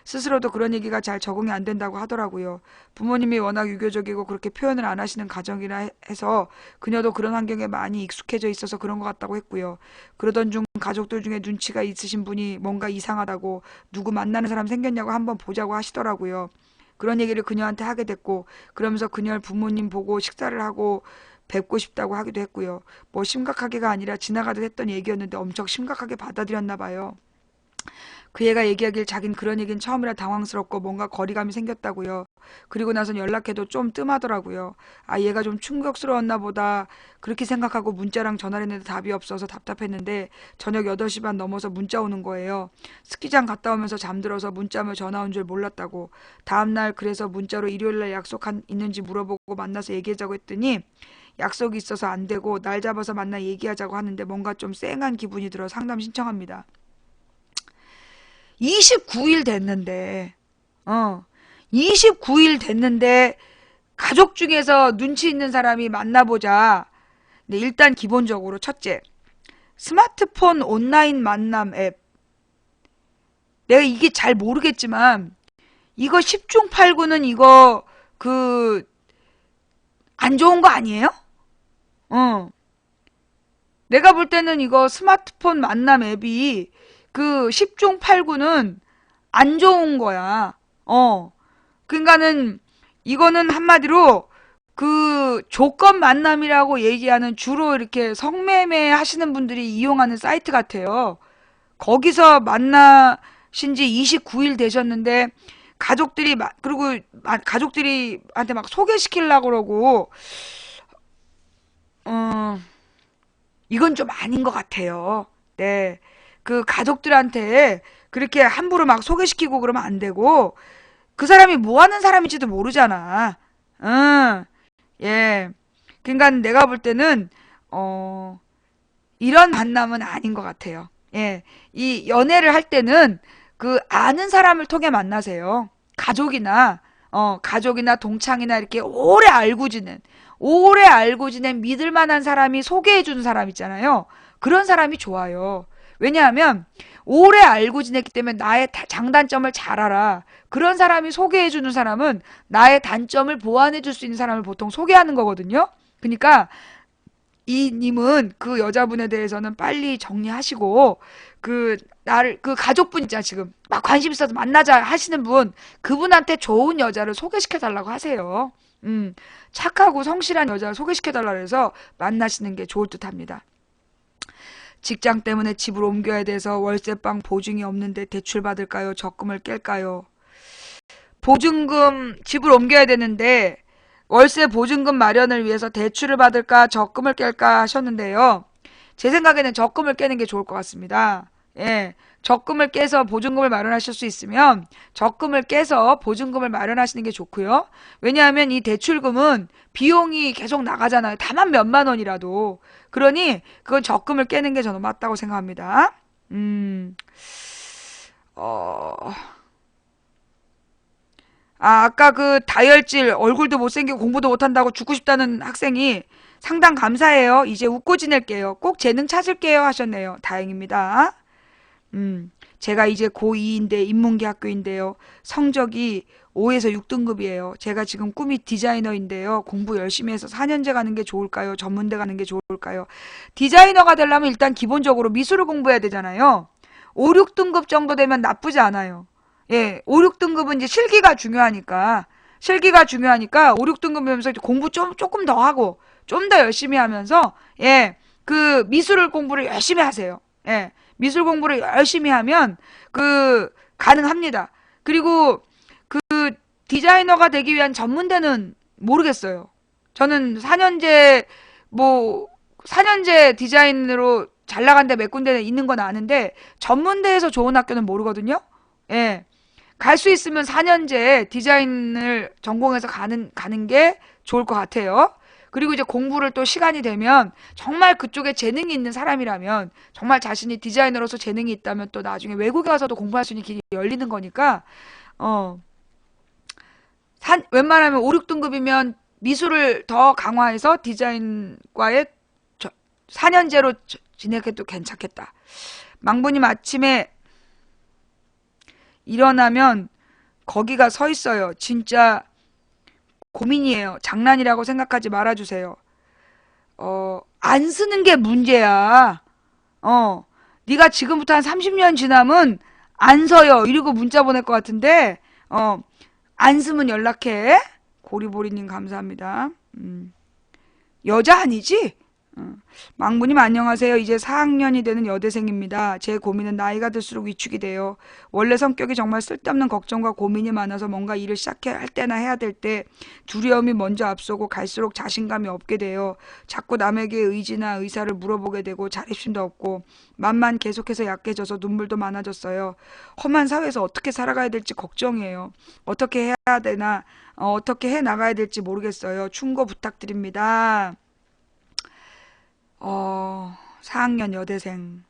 스스로도 그런 얘기가 잘 적응이 안 된다고 하더라고요. 부모님이 워낙 유교적이고 그렇게 표현을 안 하시는 가정이라 해서 그녀도 그런 환경에 많이 익숙해져 있어서 그런 것 같다고 했고요. 그러던 중 가족들 중에 눈치가 있으신 분이 뭔가 이상하다고 누구 만나는 사람 생겼냐고 한번 보자고 하시더라고요. 그런 얘기를 그녀한테 하게 됐고, 그러면서 그녀를 부모님 보고 식사를 하고 뵙고 싶다고 하기도 했고요. 뭐 심각하게가 아니라 지나가듯 했던 얘기였는데 엄청 심각하게 받아들였나 봐요. 그 애가 얘기하길 자긴 그런 얘기는 처음이라 당황스럽고 뭔가 거리감이 생겼다고요. 그리고 나선 연락해도 좀 뜸하더라고요. 아, 얘가 좀 충격스러웠나 보다 그렇게 생각하고 문자랑 전화를 했는데 답이 없어서 답답했는데 저녁 8시 반 넘어서 문자 오는 거예요. 스키장 갔다 오면서 잠들어서 문자며 전화 온 줄 몰랐다고. 다음날 그래서 문자로 일요일날 약속 있는지 물어보고 만나서 얘기하자고 했더니 약속이 있어서 안 되고 날 잡아서 만나 얘기하자고 하는데 뭔가 좀 쌩한 기분이 들어 상담 신청합니다. 29일 됐는데, 29일 됐는데 가족 중에서 눈치 있는 사람이 만나보자. 네, 일단 기본적으로 첫째, 스마트폰 온라인 만남 앱. 내가 이게 잘 모르겠지만 이거 10중 8구는 이거 안 좋은 거 아니에요? 내가 볼 때는 이거 스마트폰 만남 앱이 10중 8구는 안 좋은 거야. 그러니까는 이거는 한마디로 조건 만남이라고 얘기하는 주로 이렇게 성매매 하시는 분들이 이용하는 사이트 같아요. 거기서 만나신 지 29일 되셨는데 그리고 가족들이한테 막 소개시키려고 그러고, 이건 좀 아닌 것 같아요. 네. 가족들한테 그렇게 함부로 막 소개시키고 그러면 안 되고, 그 사람이 뭐 하는 사람인지도 모르잖아. 응, 예. 그러니까 내가 볼 때는, 이런 만남은 아닌 것 같아요. 예. 이 연애를 할 때는 아는 사람을 통해 만나세요. 가족이나 동창이나 이렇게 오래 알고 지낸 믿을 만한 사람이 소개해 주는 사람 있잖아요. 그런 사람이 좋아요. 왜냐하면 오래 알고 지냈기 때문에 나의 장단점을 잘 알아. 그런 사람이 소개해 주는 사람은 나의 단점을 보완해 줄 수 있는 사람을 보통 소개하는 거거든요. 그러니까 이 님은 그 여자분에 대해서는 빨리 정리하시고, 가족분 있잖아, 지금. 막 관심 있어서 만나자 하시는 분, 그분한테 좋은 여자를 소개시켜 달라고 하세요. 착하고 성실한 여자를 소개시켜 달라고 해서 만나시는 게 좋을 듯 합니다. 직장 때문에 집을 옮겨야 돼서 월세방 보증이 없는데 대출 받을까요? 적금을 깰까요? 집을 옮겨야 되는데 월세 보증금 마련을 위해서 대출을 받을까 적금을 깰까 하셨는데요. 제 생각에는 적금을 깨는 게 좋을 것 같습니다. 예, 적금을 깨서 보증금을 마련하실 수 있으면 적금을 깨서 보증금을 마련하시는 게 좋고요. 왜냐하면 이 대출금은 비용이 계속 나가잖아요. 다만 몇만 원이라도. 그러니 그건 적금을 깨는 게 저는 맞다고 생각합니다. 어... 아까 다혈질, 얼굴도 못생기고 공부도 못한다고 죽고 싶다는 학생이 상당 감사해요. 이제 웃고 지낼게요. 꼭 재능 찾을게요 하셨네요. 다행입니다. 제가 이제 고2인데 인문계 학교인데요. 성적이 5에서 6등급이에요. 제가 지금 꿈이 디자이너인데요. 공부 열심히 해서 4년제 가는 게 좋을까요? 전문대 가는 게 좋을까요? 디자이너가 되려면 일단 기본적으로 미술을 공부해야 되잖아요. 5, 6등급 정도 되면 나쁘지 않아요. 예, 5, 6등급은 이제 실기가 중요하니까 5, 6등급이면서 공부 조금 더 하고 좀 더 열심히 하면서, 예, 미술 공부를 열심히 하세요. 예, 미술 공부를 열심히 하면 가능합니다. 그리고 디자이너가 되기 위한 전문대는 모르겠어요. 저는 4년제 디자인으로 잘 나간 데 몇 군데 있는 건 아는데 전문대에서 좋은 학교는 모르거든요. 예. 갈 수 있으면 4년제 디자인을 전공해서 가는 게 좋을 것 같아요. 그리고 이제 공부를 또 시간이 되면 정말 그쪽에 재능이 있는 사람이라면, 정말 자신이 디자이너로서 재능이 있다면 또 나중에 외국에 가서도 공부할 수 있는 길이 열리는 거니까, 어, 웬만하면 5, 6등급이면 미술을 더 강화해서 디자인과에 4년제로 지내도 괜찮겠다. 망부님 아침에 일어나면 거기가 서 있어요. 진짜 고민이에요. 장난이라고 생각하지 말아주세요. 안 쓰는 게 문제야. 네가 지금부터 한 30년 지나면 안 서요. 이러고 문자 보낼 것 같은데, 안 쓰면 연락해. 고리보리님 감사합니다. 여자 아니지? 망부님 안녕하세요. 이제 4학년이 되는 여대생입니다. 제 고민은 나이가 들수록 위축이 돼요. 원래 성격이 정말 쓸데없는 걱정과 고민이 많아서 뭔가 일을 시작할 때나 해야 될 때 두려움이 먼저 앞서고 갈수록 자신감이 없게 돼요. 자꾸 남에게 의지나 의사를 물어보게 되고 자립심도 없고 맘만 계속해서 약해져서 눈물도 많아졌어요. 험한 사회에서 어떻게 살아가야 될지 걱정이에요. 어떻게 해야 되나, 어떻게 해 나가야 될지 모르겠어요. 충고 부탁드립니다. 4학년 여대생.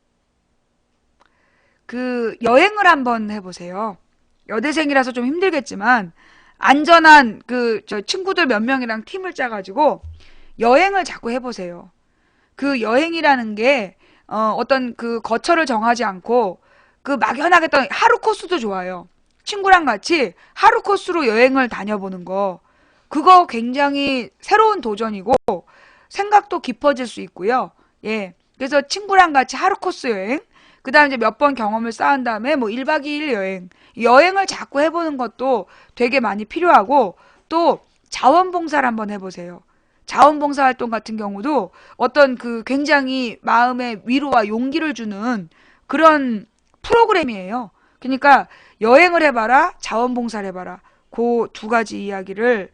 그 여행을 한번 해보세요. 여대생이라서 좀 힘들겠지만 안전한 저 친구들 몇 명이랑 팀을 짜가지고 여행을 자꾸 해보세요. 그 여행이라는 게 어떤 그 거처를 정하지 않고 그 막연하게 떠 하루 코스도 좋아요. 친구랑 같이 하루 코스로 여행을 다녀보는 거. 그거 굉장히 새로운 도전이고 생각도 깊어질 수 있고요. 예. 그래서 친구랑 같이 하루 코스 여행, 그 다음에 이제 몇 번 경험을 쌓은 다음에 뭐 1박 2일 여행, 여행을 자꾸 해보는 것도 되게 많이 필요하고 또 자원봉사를 한번 해보세요. 자원봉사 활동 같은 경우도 어떤 그 굉장히 마음의 위로와 용기를 주는 그런 프로그램이에요. 그러니까 여행을 해봐라, 자원봉사를 해봐라. 그 두 가지 이야기를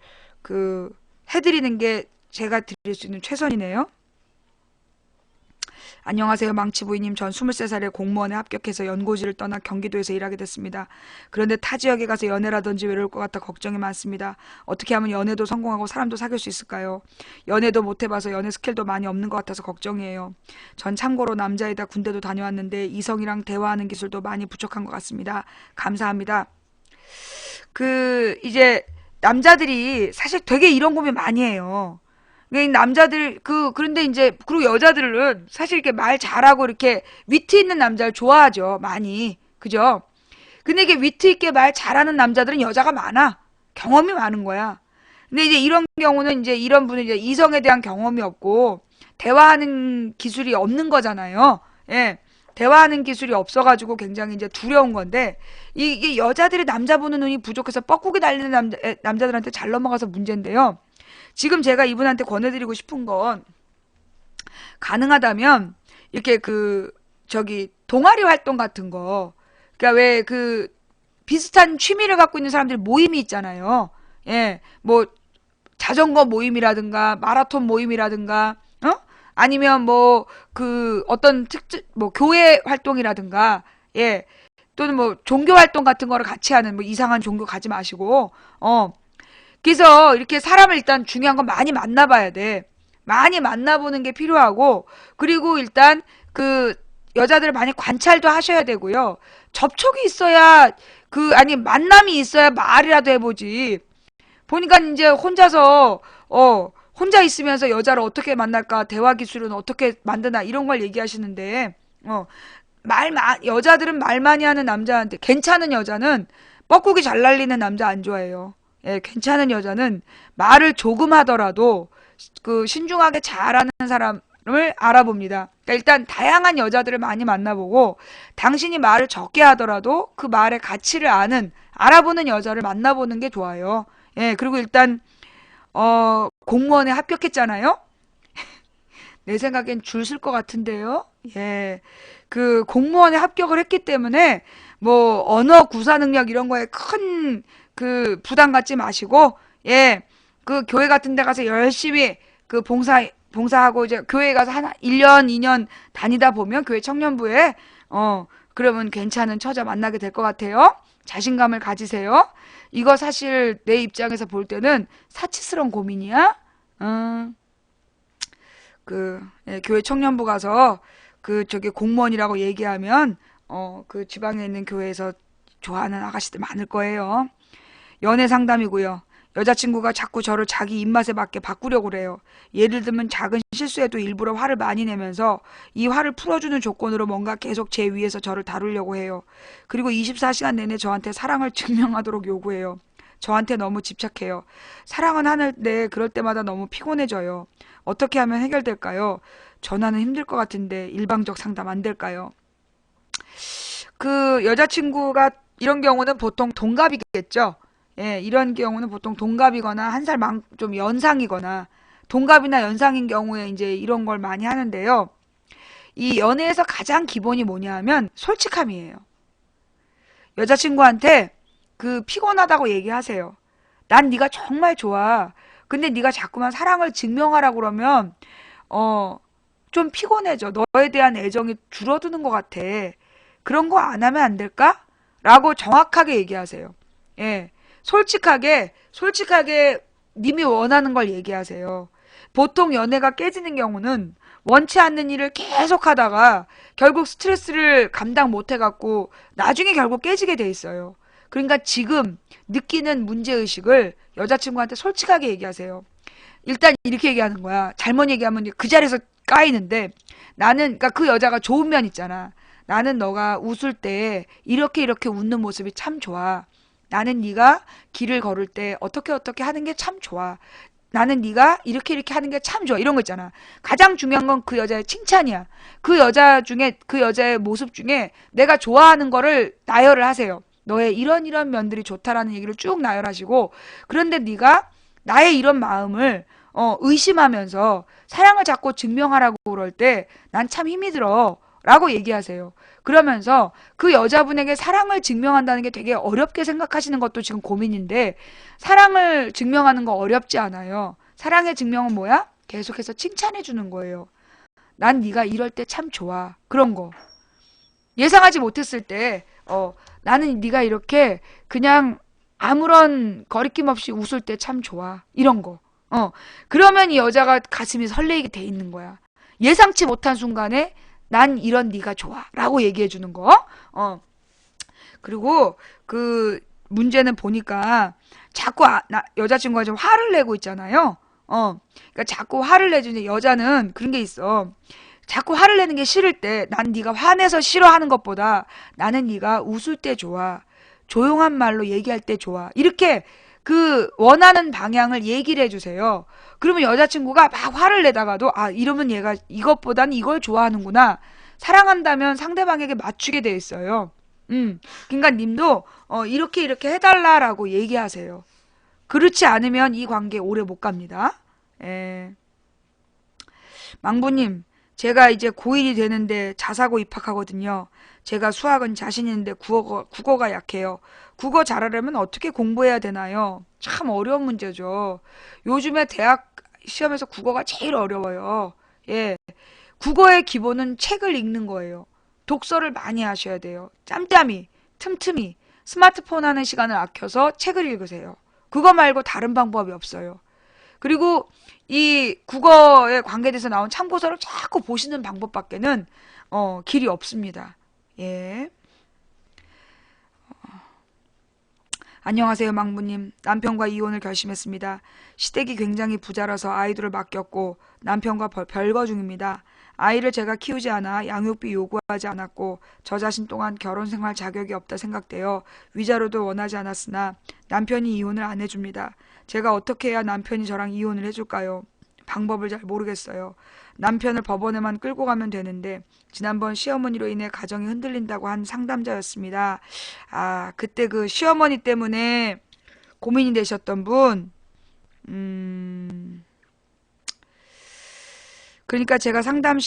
해드리는 게 제가 드릴 수 있는 최선이네요. 안녕하세요. 망치부이님. 전 23살에 공무원에 합격해서 연고지를 떠나 경기도에서 일하게 됐습니다. 그런데 타 지역에 가서 연애라든지 외로울 것 같아 걱정이 많습니다. 어떻게 하면 연애도 성공하고 사람도 사귈 수 있을까요? 연애도 못 해봐서 연애 스킬도 많이 없는 것 같아서 걱정이에요. 전 참고로 남자이다 군대도 다녀왔는데 이성이랑 대화하는 기술도 많이 부족한 것 같습니다. 감사합니다. 이제 남자들이 사실 되게 이런 고민 많이 해요. 남자들 그런데 이제 그리고 여자들은 사실 이렇게 말 잘하고 이렇게 위트 있는 남자를 좋아하죠. 많이. 그죠? 근데 이게 위트 있게 말 잘하는 남자들은 여자가 많아. 경험이 많은 거야. 근데 이제 이런 경우는 이제 이런 분은 이제 이성에 대한 경험이 없고 대화하는 기술이 없는 거잖아요. 예. 대화하는 기술이 없어가지고 굉장히 이제 두려운 건데 이게 여자들이 남자 보는 눈이 부족해서 뻐꾸기 달리는 남자들한테 잘 넘어가서 문제인데요. 지금 제가 이분한테 권해드리고 싶은 건 가능하다면 이렇게 동아리 활동 같은 거, 그러니까 왜 비슷한 취미를 갖고 있는 사람들 모임이 있잖아요. 예, 뭐 자전거 모임이라든가 마라톤 모임이라든가 아니면 어떤 교회 활동이라든가 예, 또는 뭐 종교 활동 같은 거를 같이 하는 뭐 이상한 종교 가지 마시고 그래서 이렇게 사람을 일단 중요한 건 많이 만나봐야 돼. 많이 만나보는 게 필요하고, 그리고 일단 여자들을 많이 관찰도 하셔야 되고요. 접촉이 있어야, 아니, 만남이 있어야 말이라도 해보지. 보니까 이제 혼자 있으면서 여자를 어떻게 만날까, 대화 기술은 어떻게 만드나, 이런 걸 얘기하시는데, 여자들은 말 많이 하는 남자한테, 괜찮은 여자는 뻐꾸기 잘 날리는 남자 안 좋아해요. 예, 괜찮은 여자는 말을 조금 하더라도 신중하게 잘하는 사람을 알아봅니다. 그러니까 일단 다양한 여자들을 많이 만나보고 당신이 말을 적게 하더라도 그 말의 가치를 알아보는 여자를 만나보는 게 좋아요. 예, 그리고 일단 공무원에 합격했잖아요. 내 생각엔 줄 쓸 것 같은데요. 예, 공무원에 합격을 했기 때문에 뭐 언어 구사 능력 이런 거에 큰 부담 갖지 마시고, 예, 교회 같은 데 가서 열심히 봉사하고 이제 교회 가서 1년, 2년 다니다 보면 교회 청년부에, 그러면 괜찮은 처자 만나게 될 것 같아요. 자신감을 가지세요. 이거 사실 내 입장에서 볼 때는 사치스러운 고민이야. 예, 교회 청년부 가서 공무원이라고 얘기하면, 지방에 있는 교회에서 좋아하는 아가씨들 많을 거예요. 연애 상담이고요. 여자친구가 자꾸 저를 자기 입맛에 맞게 바꾸려고 그래요. 예를 들면 작은 실수에도 일부러 화를 많이 내면서 이 화를 풀어주는 조건으로 뭔가 계속 제 위에서 저를 다루려고 해요. 그리고 24시간 내내 저한테 사랑을 증명하도록 요구해요. 저한테 너무 집착해요. 사랑은 하는데 그럴 때마다 너무 피곤해져요. 어떻게 하면 해결될까요? 전화는 힘들 것 같은데 일방적 상담 안 될까요? 여자친구가 이런 경우는 보통 동갑이겠죠? 예, 이런 경우는 보통 동갑이거나 한 살 좀 연상이거나 동갑이나 연상인 경우에 이제 이런 걸 많이 하는데요. 이 연애에서 가장 기본이 뭐냐 하면 솔직함이에요. 여자친구한테 피곤하다고 얘기하세요. 난 네가 정말 좋아. 근데 네가 자꾸만 사랑을 증명하라고 그러면 좀 피곤해져. 너에 대한 애정이 줄어드는 것 같아. 그런 거 안 하면 안 될까? 라고 정확하게 얘기하세요. 예. 솔직하게 님이 원하는 걸 얘기하세요. 보통 연애가 깨지는 경우는 원치 않는 일을 계속 하다가 결국 스트레스를 감당 못 해갖고 나중에 결국 깨지게 돼 있어요. 그러니까 지금 느끼는 문제의식을 여자친구한테 솔직하게 얘기하세요. 일단 이렇게 얘기하는 거야. 잘못 얘기하면 그 자리에서 까이는데, 나는, 그러니까 그 여자가 좋은 면 있잖아. 나는 너가 웃을 때 이렇게 이렇게 웃는 모습이 참 좋아. 나는 네가 길을 걸을 때 어떻게 어떻게 하는 게 참 좋아. 나는 네가 이렇게 이렇게 하는 게 참 좋아. 이런 거 있잖아. 가장 중요한 건 그 여자의 칭찬이야. 그 여자 중에, 그 여자의 모습 중에 내가 좋아하는 거를 나열을 하세요. 너의 이런 이런 면들이 좋다라는 얘기를 쭉 나열하시고, 그런데 네가 나의 이런 마음을 의심하면서 사랑을 자꾸 증명하라고 그럴 때 난 참 힘이 들어 라고 얘기하세요. 그러면서 그 여자분에게 사랑을 증명한다는 게 되게 어렵게 생각하시는 것도 지금 고민인데, 사랑을 증명하는 거 어렵지 않아요. 사랑의 증명은 뭐야? 계속해서 칭찬해 주는 거예요. 난 네가 이럴 때 참 좋아. 그런 거. 예상하지 못했을 때 나는 네가 이렇게 그냥 아무런 거리낌 없이 웃을 때 참 좋아. 이런 거. 그러면 이 여자가 가슴이 설레게 돼 있는 거야. 예상치 못한 순간에 난 이런 네가 좋아. 라고 얘기해 주는 거. 그리고 그 문제는 보니까 자꾸 여자친구가 좀 화를 내고 있잖아요. 그러니까 자꾸 화를 내주는 여자는 그런 게 있어. 자꾸 화를 내는 게 싫을 때, 난 네가 화내서 싫어하는 것보다 나는 네가 웃을 때 좋아. 조용한 말로 얘기할 때 좋아. 이렇게 그 원하는 방향을 얘기를 해주세요. 그러면 여자친구가 막 화를 내다가도, 아, 이러면 얘가 이것보다는 이걸 좋아하는구나. 사랑한다면 상대방에게 맞추게 돼 있어요. 그러니까 님도 이렇게 이렇게 해달라라고 얘기하세요. 그렇지 않으면 이 관계 오래 못 갑니다. 예. 망부님, 제가 이제 고1이 되는데 자사고 입학하거든요. 제가 수학은 자신 있는데 국어가 약해요. 국어 잘하려면 어떻게 공부해야 되나요? 참 어려운 문제죠. 요즘에 대학 시험에서 국어가 제일 어려워요. 예. 국어의 기본은 책을 읽는 거예요. 독서를 많이 하셔야 돼요. 짬짬이, 틈틈이, 스마트폰 하는 시간을 아껴서 책을 읽으세요. 그거 말고 다른 방법이 없어요. 그리고 이 국어에 관계돼서 나온 참고서를 자꾸 보시는 방법밖에는 길이 없습니다. 예. 안녕하세요, 망부님. 남편과 이혼을 결심했습니다. 시댁이 굉장히 부자라서 아이들을 맡겼고 남편과 별거 중입니다. 아이를 제가 키우지 않아 양육비 요구하지 않았고 저 자신 또한 결혼 생활 자격이 없다 생각되어 위자료도 원하지 않았으나 남편이 이혼을 안 해줍니다. 제가 어떻게 해야 남편이 저랑 이혼을 해줄까요? 방법을 잘 모르겠어요. 남편을 법원에만 끌고 가면 되는데 지난번 시어머니로 인해 가정이 흔들린다고 한 상담자였습니다. 아, 그때 그 시어머니 때문에 고민이 되셨던 분. 그러니까 제가 상담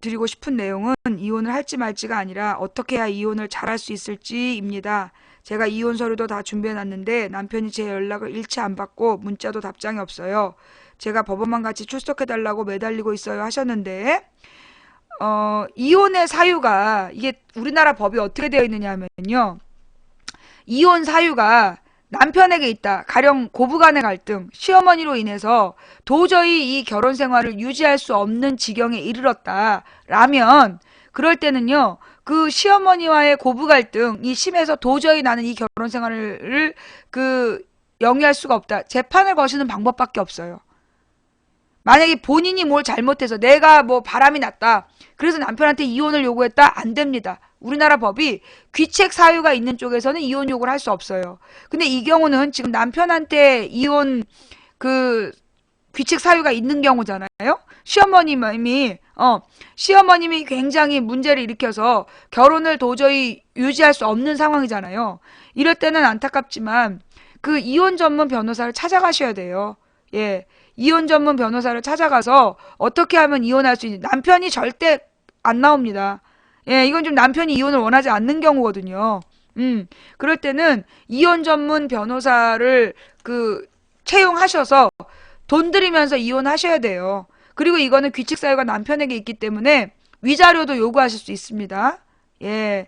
드리고 싶은 내용은 이혼을 할지 말지가 아니라 어떻게 해야 이혼을 잘할 수 있을지입니다. 제가 이혼 서류도 다 준비해놨는데 남편이 제 연락을 일치 안 받고 문자도 답장이 없어요. 제가 법원만 같이 출석해달라고 매달리고 있어요 하셨는데, 이혼의 사유가, 이게 우리나라 법이 어떻게 되어 있느냐 하면요. 이혼 사유가 남편에게 있다. 가령 고부간의 갈등, 시어머니로 인해서 도저히 이 결혼 생활을 유지할 수 없는 지경에 이르렀다. 라면, 그럴 때는요, 그 시어머니와의 고부 갈등이 심해서 도저히 나는 이 결혼 생활을 영위할 수가 없다. 재판을 거시는 방법밖에 없어요. 만약에 본인이 뭘 잘못해서 내가 뭐 바람이 났다. 그래서 남편한테 이혼을 요구했다. 안 됩니다. 우리나라 법이 귀책 사유가 있는 쪽에서는 이혼 요구를 할 수 없어요. 근데 이 경우는 지금 남편한테 이혼 귀책 사유가 있는 경우잖아요. 시어머님이 굉장히 문제를 일으켜서 결혼을 도저히 유지할 수 없는 상황이잖아요. 이럴 때는 안타깝지만 그 이혼 전문 변호사를 찾아가셔야 돼요. 예. 이혼 전문 변호사를 찾아가서 어떻게 하면 이혼할 수 있는지. 남편이 절대 안 나옵니다. 예, 이건 좀 남편이 이혼을 원하지 않는 경우거든요. 그럴 때는 이혼 전문 변호사를 채용하셔서 돈 들이면서 이혼하셔야 돼요. 그리고 이거는 귀책 사유가 남편에게 있기 때문에 위자료도 요구하실 수 있습니다. 예.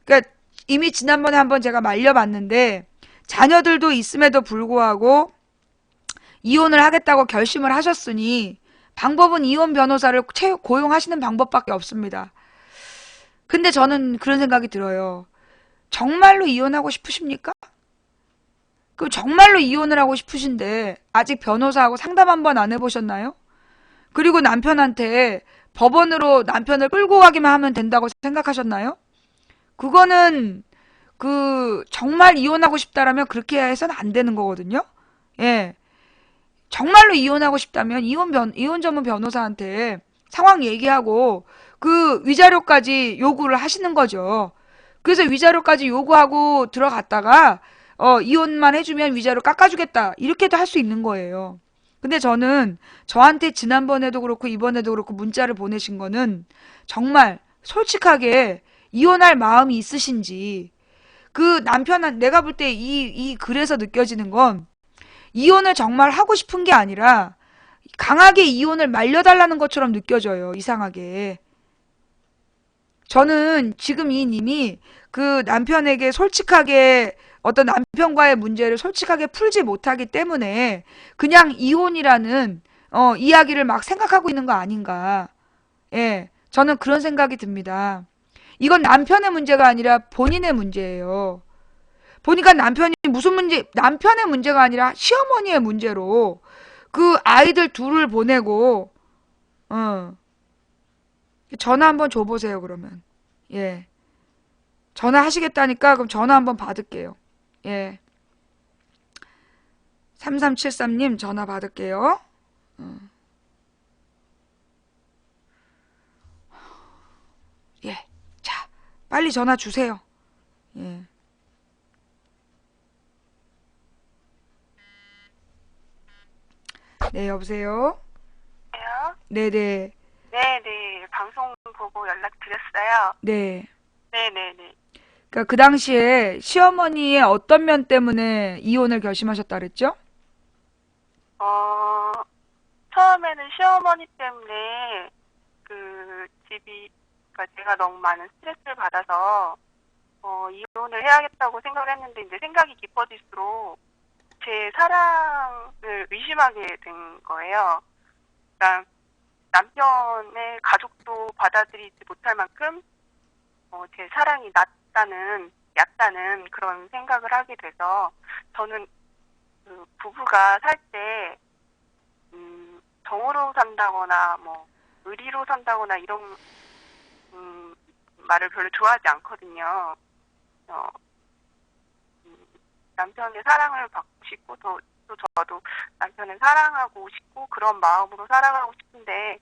그러니까 이미 지난번에 한번 제가 말려봤는데 자녀들도 있음에도 불구하고 이혼을 하겠다고 결심을 하셨으니 방법은 이혼 변호사를 고용하시는 방법밖에 없습니다. 근데 저는 그런 생각이 들어요. 정말로 이혼하고 싶으십니까? 그럼 정말로 이혼을 하고 싶으신데 아직 변호사하고 상담 한 번 안 해보셨나요? 그리고 남편한테 법원으로 남편을 끌고 가기만 하면 된다고 생각하셨나요? 그거는 정말 이혼하고 싶다라면 그렇게 해서는 안 되는 거거든요. 예. 정말로 이혼하고 싶다면 이혼 전문 변호사한테 상황 얘기하고 그 위자료까지 요구를 하시는 거죠. 그래서 위자료까지 요구하고 들어갔다가 이혼만 해주면 위자료 깎아주겠다 이렇게도 할 수 있는 거예요. 근데 저는 저한테 지난번에도 그렇고 이번에도 그렇고 문자를 보내신 거는 정말 솔직하게 이혼할 마음이 있으신지 그 남편한 내가 볼 때 이 글에서 느껴지는 건 이혼을 정말 하고 싶은 게 아니라 강하게 이혼을 말려달라는 것처럼 느껴져요. 이상하게. 저는 지금 이 님이 그 남편에게 솔직하게 어떤 남편과의 문제를 솔직하게 풀지 못하기 때문에 그냥 이혼이라는 이야기를 막 생각하고 있는 거 아닌가. 예. 저는 그런 생각이 듭니다. 이건 남편의 문제가 아니라 본인의 문제예요. 보니까 남편이 무슨 남편의 문제가 아니라 시어머니의 문제로 그 아이들 둘을 보내고, 전화 한번 줘보세요, 그러면. 예. 전화하시겠다니까, 그럼 전화 한번 받을게요. 예. 3373님 전화 받을게요. 예. 자, 빨리 전화 주세요. 예. 네, 여보세요? 요 네네. 네네, 방송 보고 연락드렸어요. 네. 네네네. 그러니까 그 당시에 시어머니의 어떤 면 때문에 이혼을 결심하셨다 그랬죠? 어, 처음에는 시어머니 때문에 그 집이, 그러니까 제가 너무 많은 스트레스를 받아서, 이혼을 해야겠다고 생각을 했는데, 이제 생각이 깊어질수록 제 사랑을 의심하게 된 거예요. 그러니까 남편의 가족도 받아들이지 못할 만큼, 제 사랑이 얕다는 그런 생각을 하게 돼서, 저는 그 부부가 살 때, 정으로 산다거나, 뭐, 의리로 산다거나 이런, 말을 별로 좋아하지 않거든요. 남편의 사랑을 받고 싶고, 또 저도 남편을 사랑하고 싶고, 그런 마음으로 살아가고 싶은데,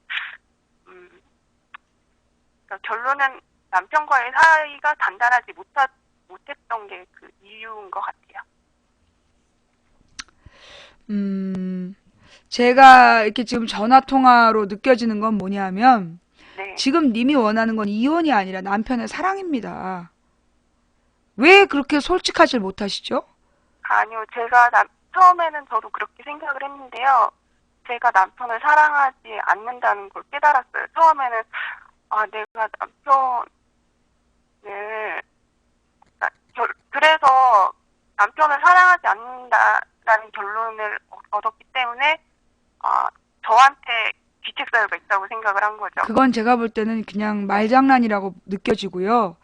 그러니까 결론은 남편과의 사이가 단단하지 못했던 게 그 이유인 것 같아요. 제가 이렇게 지금 전화 통화로 느껴지는 건 뭐냐면, 네. 지금 님이 원하는 건 이혼이 아니라 남편의 사랑입니다. 왜 그렇게 솔직하질 못하시죠? 아니요, 처음에는 저도 그렇게 생각을 했는데요. 제가 남편을 사랑하지 않는다는 걸 깨달았어요. 처음에는, 내가 그래서 남편을 사랑하지 않는다라는 결론을 얻었기 때문에, 저한테 귀책 사유가 있다고 생각을 한 거죠. 그건 제가 볼 때는 그냥 말장난이라고 느껴지고요.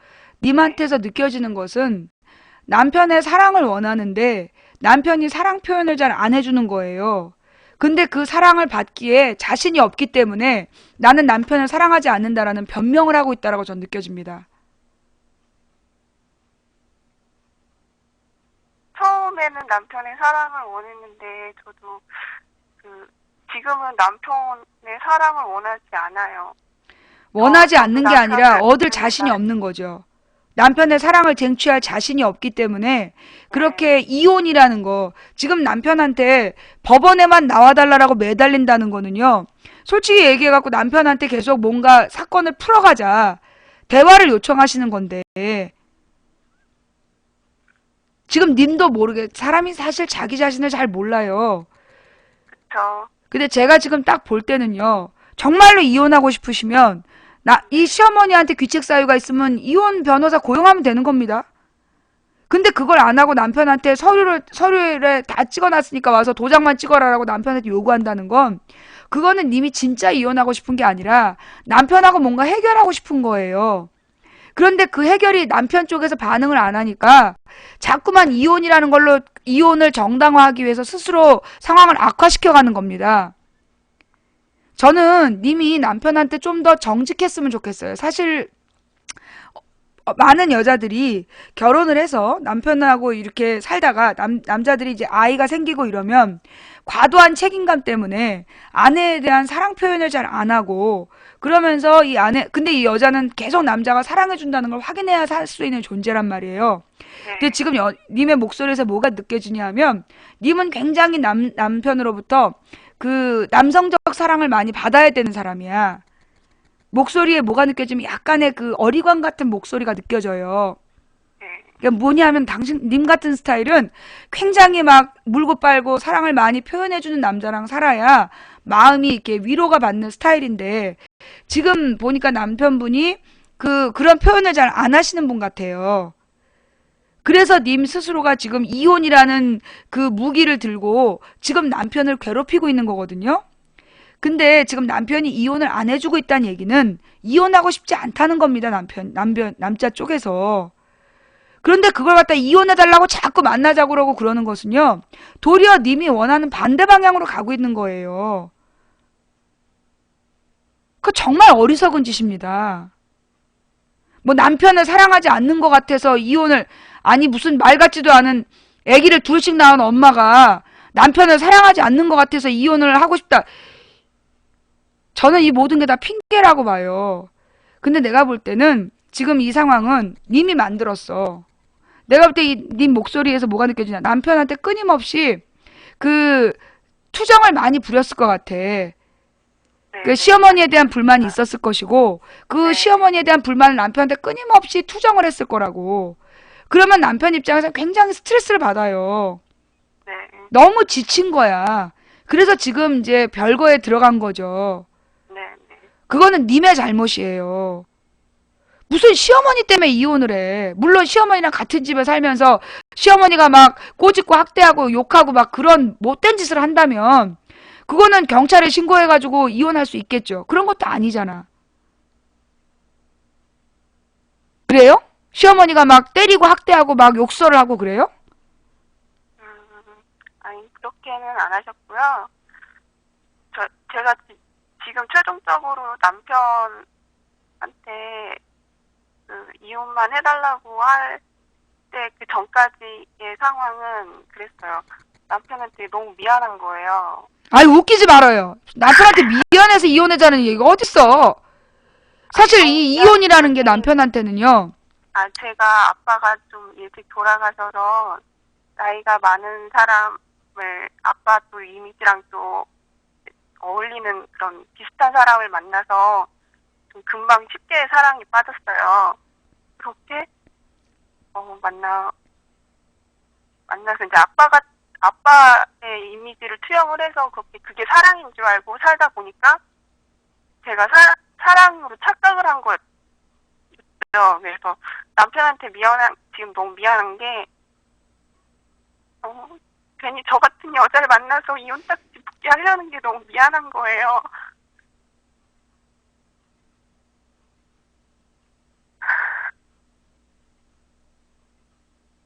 님한테서 느껴지는 것은 남편의 사랑을 원하는데 남편이 사랑 표현을 잘 안 해주는 거예요. 근데 그 사랑을 받기에 자신이 없기 때문에 나는 남편을 사랑하지 않는다라는 변명을 하고 있다라고 전 느껴집니다. 처음에는 남편의 사랑을 원했는데 저도 지금은 남편의 사랑을 원하지 않아요. 원하지 않는 게 아니라 남편을 얻을 자신이 없는 거죠. 남편의 사랑을 쟁취할 자신이 없기 때문에 그렇게 이혼이라는 거, 지금 남편한테 법원에만 나와달라고 매달린다는 거는요, 솔직히 얘기해갖고 남편한테 계속 뭔가 사건을 풀어가자 대화를 요청하시는 건데, 지금 님도 모르게 사람이 사실 자기 자신을 잘 몰라요. 그렇죠. 근데 제가 지금 딱 볼 때는요, 정말로 이혼하고 싶으시면 이 시어머니한테 귀책 사유가 있으면 이혼 변호사 고용하면 되는 겁니다. 근데 그걸 안 하고 남편한테 서류를 다 찍어놨으니까 와서 도장만 찍어라라고 남편한테 요구한다는 건, 그거는 님이 진짜 이혼하고 싶은 게 아니라 남편하고 뭔가 해결하고 싶은 거예요. 그런데 그 해결이 남편 쪽에서 반응을 안 하니까 자꾸만 이혼이라는 걸로 이혼을 정당화하기 위해서 스스로 상황을 악화시켜가는 겁니다. 저는 님이 남편한테 좀 더 정직했으면 좋겠어요. 사실 많은 여자들이 결혼을 해서 남편하고 이렇게 살다가 남자들이 이제 아이가 생기고 이러면 과도한 책임감 때문에 아내에 대한 사랑 표현을 잘 안 하고 그러면서 이 아내, 근데 이 여자는 계속 남자가 사랑해준다는 걸 확인해야 살 수 있는 존재란 말이에요. 근데 네. 지금 님의 목소리에서 뭐가 느껴지냐 하면 님은 굉장히 남편으로부터 그 남성적 사랑을 많이 받아야 되는 사람이야. 목소리에 뭐가 느껴지면 약간의 그 어리광 같은 목소리가 느껴져요. 네. 그러니까 뭐냐 하면 님 같은 스타일은 굉장히 막 물고 빨고 사랑을 많이 표현해주는 남자랑 살아야 마음이 이렇게 위로가 받는 스타일인데 지금 보니까 남편분이 그런 표현을 잘 안 하시는 분 같아요. 그래서 님 스스로가 지금 이혼이라는 그 무기를 들고 지금 남편을 괴롭히고 있는 거거든요. 근데 지금 남편이 이혼을 안 해주고 있다는 얘기는 이혼하고 싶지 않다는 겁니다. 남자 쪽에서. 그런데 그걸 갖다 이혼해달라고 자꾸 만나자고 그러고 그러는 것은요. 도리어 님이 원하는 반대 방향으로 가고 있는 거예요. 그 정말 어리석은 짓입니다. 뭐 남편을 사랑하지 않는 것 같아서 이혼을, 아니 무슨 말 같지도 않은 아기를 둘씩 낳은 엄마가 남편을 사랑하지 않는 것 같아서 이혼을 하고 싶다. 저는 이 모든 게 다 핑계라고 봐요. 근데 내가 볼 때는 지금 이 상황은 님이 만들었어. 내가 볼 때 님 목소리에서 뭐가 느껴지냐. 남편한테 끊임없이 그 투정을 많이 부렸을 것 같아. 그 시어머니에 대한 불만이 있었을 것이고 그 네. 시어머니에 대한 불만을 남편한테 끊임없이 투정을 했을 거라고. 그러면 남편 입장에서 굉장히 스트레스를 받아요. 네. 너무 지친 거야. 그래서 지금 이제 별거에 들어간 거죠. 네. 네. 그거는 님의 잘못이에요. 무슨 시어머니 때문에 이혼을 해. 물론 시어머니랑 같은 집에 살면서 시어머니가 막 꼬집고 학대하고 욕하고 막 그런 못된 짓을 한다면 그거는 경찰에 신고해가지고 이혼할 수 있겠죠. 그런 것도 아니잖아. 그래요? 시어머니가 막 때리고 학대하고 막 욕설을 하고 그래요? 아니, 그렇게는 안 하셨고요. 제가 지금 최종적으로 남편한테 그 이혼만 해달라고 할 때 그 전까지의 상황은 그랬어요. 남편한테 너무 미안한 거예요. 아이 웃기지 말아요. 남편한테 미안해서 이혼하자는 얘기가 어딨어. 사실 이 이혼이라는 게 남편한테는요. 제가 아빠가 좀 일찍 돌아가셔서 나이가 많은 사람을 아빠 또 이미지랑 또 어울리는 그런 비슷한 사람을 만나서 좀 금방 쉽게 사랑에 빠졌어요. 그렇게 만나서 이제 아빠의 이미지를 투영을 해서 그게 사랑인 줄 알고 살다 보니까 제가 사랑으로 착각을 한 거예요. 그래서 남편한테 지금 너무 미안한 게 괜히 저 같은 여자를 만나서 이혼 딱지 붙게 하려는 게 너무 미안한 거예요.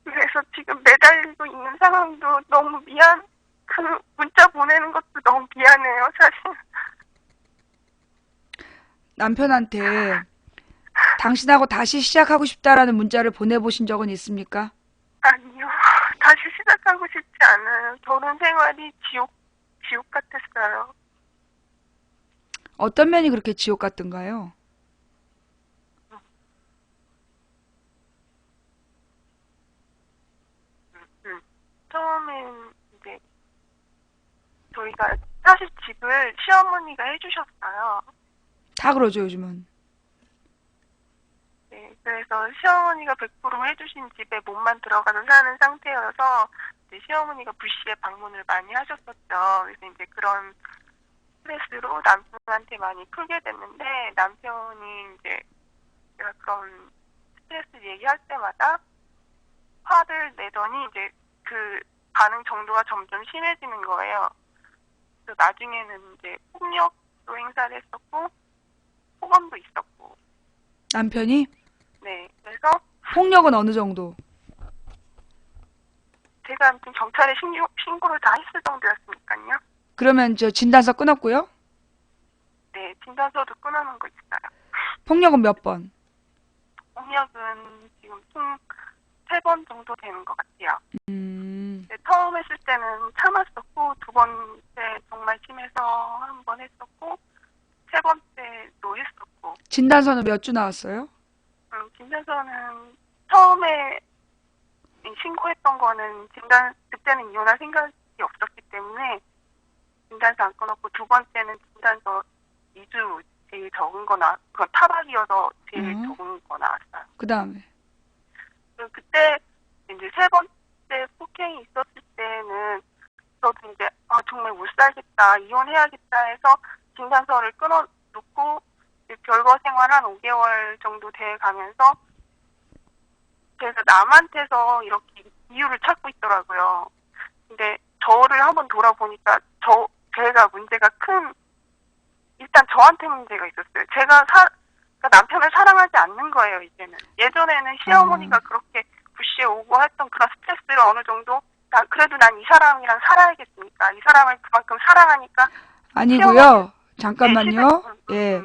그래서 지금 매달리고 있는 상황도 너무 그 문자 보내는 것도 너무 미안해요, 사실. 남편한테 당신하고 다시 시작하고 싶다라는 문자를 보내보신 적은 있습니까? 아니요. 다시 시작하고 싶지 않아요. 결혼 생활이 지옥 같았어요. 어떤 면이 그렇게 지옥 같던가요? 처음엔 이제 저희가 사실 집을 시어머니가 해주셨어요. 다 그러죠, 요즘은. 네, 그래서 시어머니가 100% 해주신 집에 몸만 들어가서 사는 상태여서 이제 시어머니가 불시에 방문을 많이 하셨었죠. 그래서 이제 그런 스트레스로 남편한테 많이 풀게 됐는데 남편이 이제 제가 그런 스트레스 얘기할 때마다 화를 내더니 이제 그 반응 정도가 점점 심해지는 거예요. 그래서 나중에는 이제 폭력도 행사를 했었고 폭언도 있었고. 남편이? 네. 그래서 폭력은 어느 정도? 제가 아무튼 경찰에 신고를 다 했을 정도였으니까요. 그러면 저 진단서 끊었고요? 네. 진단서도 끊어놓은 거 있어요. 폭력은 몇 번? 폭력은 지금 총 3번 정도 되는 것 같아요. 음, 네, 처음 했을 때는 참았었고, 두 번째 정말 심해서 한 번 했었고, 세 번째도 했었고. 진단서는 몇 주 나왔어요? 진단서는 처음에 신고했던 거는 그때는 이혼할 생각이 없었기 때문에 진단서 안 끊었고, 두 번째는 진단서 2주 제일 적은 거 그건 타박이어서 제일 적은 거 나왔어요. 그 다음에? 그때 이제 세 번째 폭행이 있었을 때는 저도 이제 정말 못 살겠다, 이혼해야겠다 해서 진단서를 끊어놓고 별거 생활 한 5개월 정도 돼 가면서 제가 남한테서 이렇게 이유를 찾고 있더라고요. 근데 저를 한번 돌아보니까 제가 문제가 일단 저한테 문제가 있었어요. 제가 그러니까 남편을 사랑하지 않는 거예요, 이제는. 예전에는 시어머니가 그렇게 부시에 오고 했던 그런 스트레스를 어느 정도, 그래도 난 이 사람이랑 살아야겠으니까, 이 사람을 그만큼 사랑하니까. 아니고요. 잠깐만요. 예.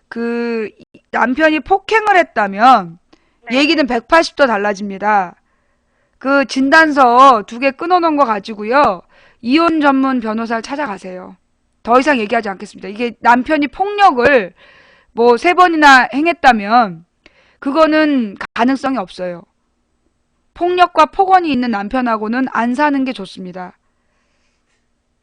그 남편이 폭행을 했다면 네. 얘기는 180도 달라집니다. 그 진단서 2개 끊어놓은 거 가지고요. 이혼 전문 변호사를 찾아가세요. 더 이상 얘기하지 않겠습니다. 이게 남편이 폭력을 뭐 3번이나 행했다면 그거는 가능성이 없어요. 폭력과 폭언이 있는 남편하고는 안 사는 게 좋습니다.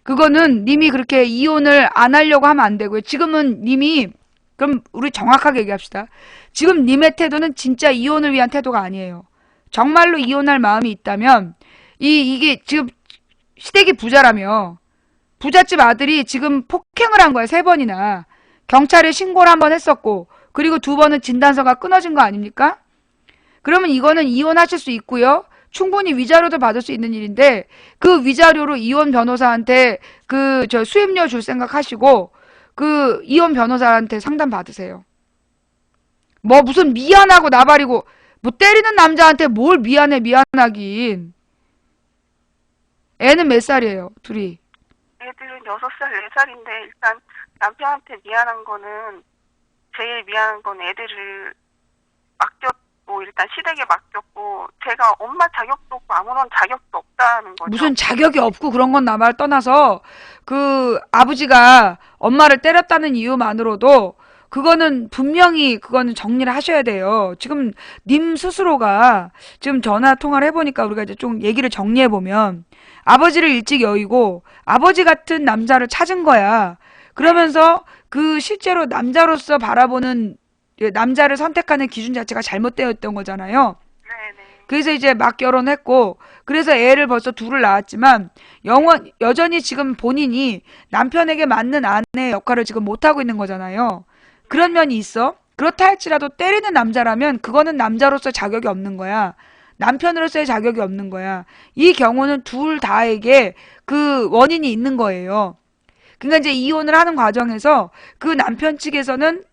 그거는 님이 그렇게 이혼을 안 하려고 하면 안 되고요. 지금은 님이, 그럼 우리 정확하게 얘기합시다. 지금 님의 태도는 진짜 이혼을 위한 태도가 아니에요. 정말로 이혼할 마음이 있다면 이게 지금 시댁이 부자라며 부잣집 아들이 지금 폭행을 한 거예요. 3번이나. 경찰에 신고를 1번 했었고, 그리고 2번은 진단서가 끊어진 거 아닙니까? 그러면 이거는 이혼하실 수 있고요. 충분히 위자료도 받을 수 있는 일인데, 그 위자료로 이혼 변호사한테 수임료 줄 생각 하시고, 이혼 변호사한테 상담 받으세요. 뭐 무슨 미안하고 나발이고, 뭐 때리는 남자한테 뭘 미안하긴. 애는 몇 살이에요, 둘이? 애들은 6살, 4살인데 일단 남편한테 미안한 거는, 제일 미안한 건 애들을 맡겼고, 일단 시댁에 맡겼고, 제가 엄마 자격도 없고 아무런 자격도 없다는 거죠. 무슨 자격이 없고 그런 건 나말 떠나서 아버지가 엄마를 때렸다는 이유만으로도 그거는 분명히 그거는 정리를 하셔야 돼요. 지금 님 스스로가 지금 전화 통화를 해보니까 우리가 이제 좀 얘기를 정리해보면 아버지를 일찍 여의고 아버지 같은 남자를 찾은 거야. 그러면서 실제로 남자로서 바라보는 남자를 선택하는 기준 자체가 잘못되었던 거잖아요. 네네. 그래서 이제 막 결혼했고, 그래서 애를 벌써 2을 낳았지만, 여전히 지금 본인이 남편에게 맞는 아내의 역할을 지금 못하고 있는 거잖아요. 그런 면이 있어. 그렇다 할지라도 때리는 남자라면 그거는 남자로서 자격이 없는 거야. 남편으로서의 자격이 없는 거야. 이 경우는 둘 다에게 원인이 있는 거예요. 그러니까 이제 이혼을 하는 과정에서 남편 측에서는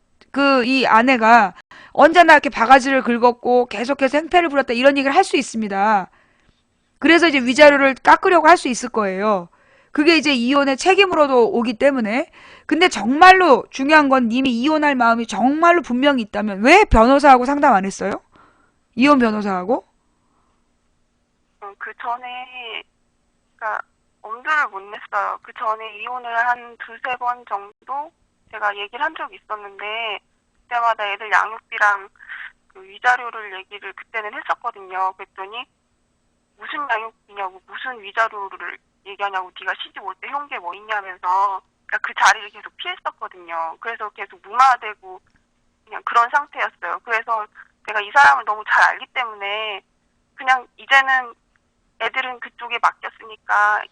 이 아내가 언제나 이렇게 바가지를 긁었고 계속해서 행패를 부렸다 이런 얘기를 할 수 있습니다. 그래서 이제 위자료를 깎으려고 할 수 있을 거예요. 그게 이제 이혼의 책임으로도 오기 때문에. 근데 정말로 중요한 건 님이 이혼할 마음이 정말로 분명히 있다면 왜 변호사하고 상담 안 했어요? 이혼 변호사하고? 그 전에, 그러니까 엄두를 못 냈어요. 그 전에 이혼을 한 2-3번 정도 제가 얘기를 한 적이 있었는데, 그때마다 애들 양육비랑 위자료를 얘기를 그때는 했었거든요. 그랬더니 무슨 양육비냐고, 무슨 위자료를 얘기하냐고, 네가 시집 올 때 형 게 뭐 있냐면서, 그러니까 그 자리를 계속 피했었거든요. 그래서 계속 무마되고 그냥 그런 상태였어요. 그래서 제가 이 사람을 너무 잘 알기 때문에 그냥 이제는 애들은 그쪽에 맡겼으니까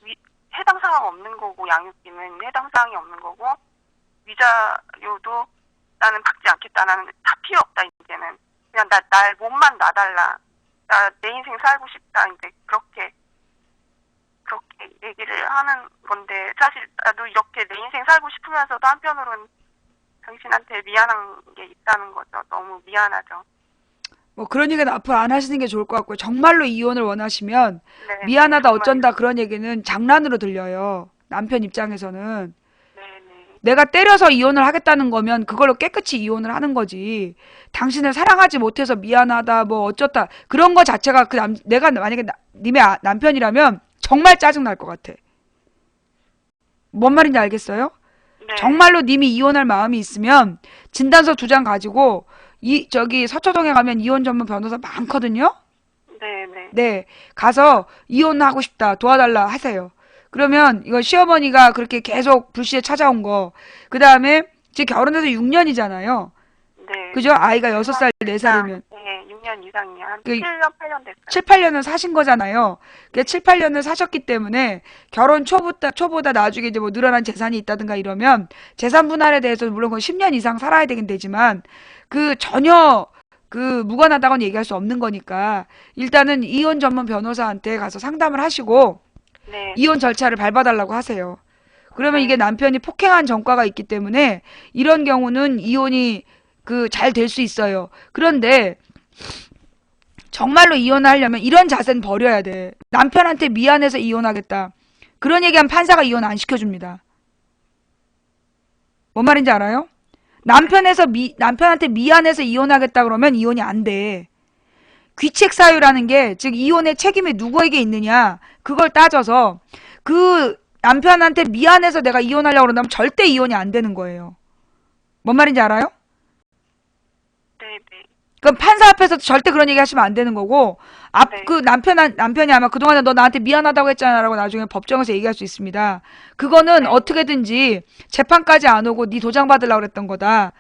해당 사항 없는 거고, 양육비는 해당 사항이 없는 거고, 위자료도 나는 받지 않겠다. 나는 다 필요 없다. 이제는 그냥 날 몸만 놔달라. 나 내 인생 살고 싶다. 이제 그렇게 얘기를 하는 건데, 사실 나도 이렇게 내 인생 살고 싶으면서도 한편으로는 당신한테 미안한 게 있다는 거죠. 너무 미안하죠. 뭐 그런 얘기는 앞으로 안 하시는 게 좋을 것 같고요. 정말로 이혼을 원하시면 네, 미안하다 정말. 어쩐다 그런 얘기는 장난으로 들려요. 남편 입장에서는. 네, 네. 내가 때려서 이혼을 하겠다는 거면 그걸로 깨끗이 이혼을 하는 거지. 당신을 사랑하지 못해서 미안하다 뭐 어쩌다 그런 거 자체가 내가 만약에 님의 남편이라면 정말 짜증 날 것 같아. 뭔 말인지 알겠어요? 네. 정말로 님이 이혼할 마음이 있으면 진단서 2장 가지고 저기 서초동에 가면 이혼 전문 변호사 많거든요. 네, 네. 네, 가서 이혼하고 싶다 도와달라 하세요. 그러면 이거 시어머니가 그렇게 계속 불시에 찾아온 거, 그 다음에 지금 결혼해서 6년이잖아요. 네. 그죠? 아이가 6살, 4살이면. 네, 6년 이상이요. 한 그 7년, 8년 됐어요. 7, 8년을 사신 거잖아요. 그 7, 8년을 사셨기 때문에 결혼 초보다 나중에 이제 뭐 늘어난 재산이 있다든가 이러면 재산 분할에 대해서 물론 그건 10년 이상 살아야 되긴 되지만 그 전혀 그 무관하다고는 얘기할 수 없는 거니까 일단은 이혼 전문 변호사한테 가서 상담을 하시고 네. 이혼 절차를 밟아달라고 하세요. 그러면 네. 이게 남편이 폭행한 전과가 있기 때문에 이런 경우는 이혼이 그 잘 될 수 있어요. 그런데 정말로 이혼을 하려면 이런 자세는 버려야 돼. 남편한테 미안해서 이혼하겠다. 그런 얘기하면 판사가 이혼 안 시켜줍니다. 뭔 말인지 알아요? 남편한테 미안해서 이혼하겠다 그러면 이혼이 안 돼. 귀책 사유라는 게, 즉, 이혼의 책임이 누구에게 있느냐, 그걸 따져서, 그 남편한테 미안해서 내가 이혼하려고 그런다면 절대 이혼이 안 되는 거예요. 뭔 말인지 알아요? 네, 네. 그럼 판사 앞에서 절대 그런 얘기 하시면 안 되는 거고, 네. 그 남편이 아마 그동안에 너 나한테 미안하다고 했잖아 라고 나중에 법정에서 얘기할 수 있습니다. 그거는 네. 어떻게든지 재판까지 안 오고 네 도장 받으려고 그랬던 거다.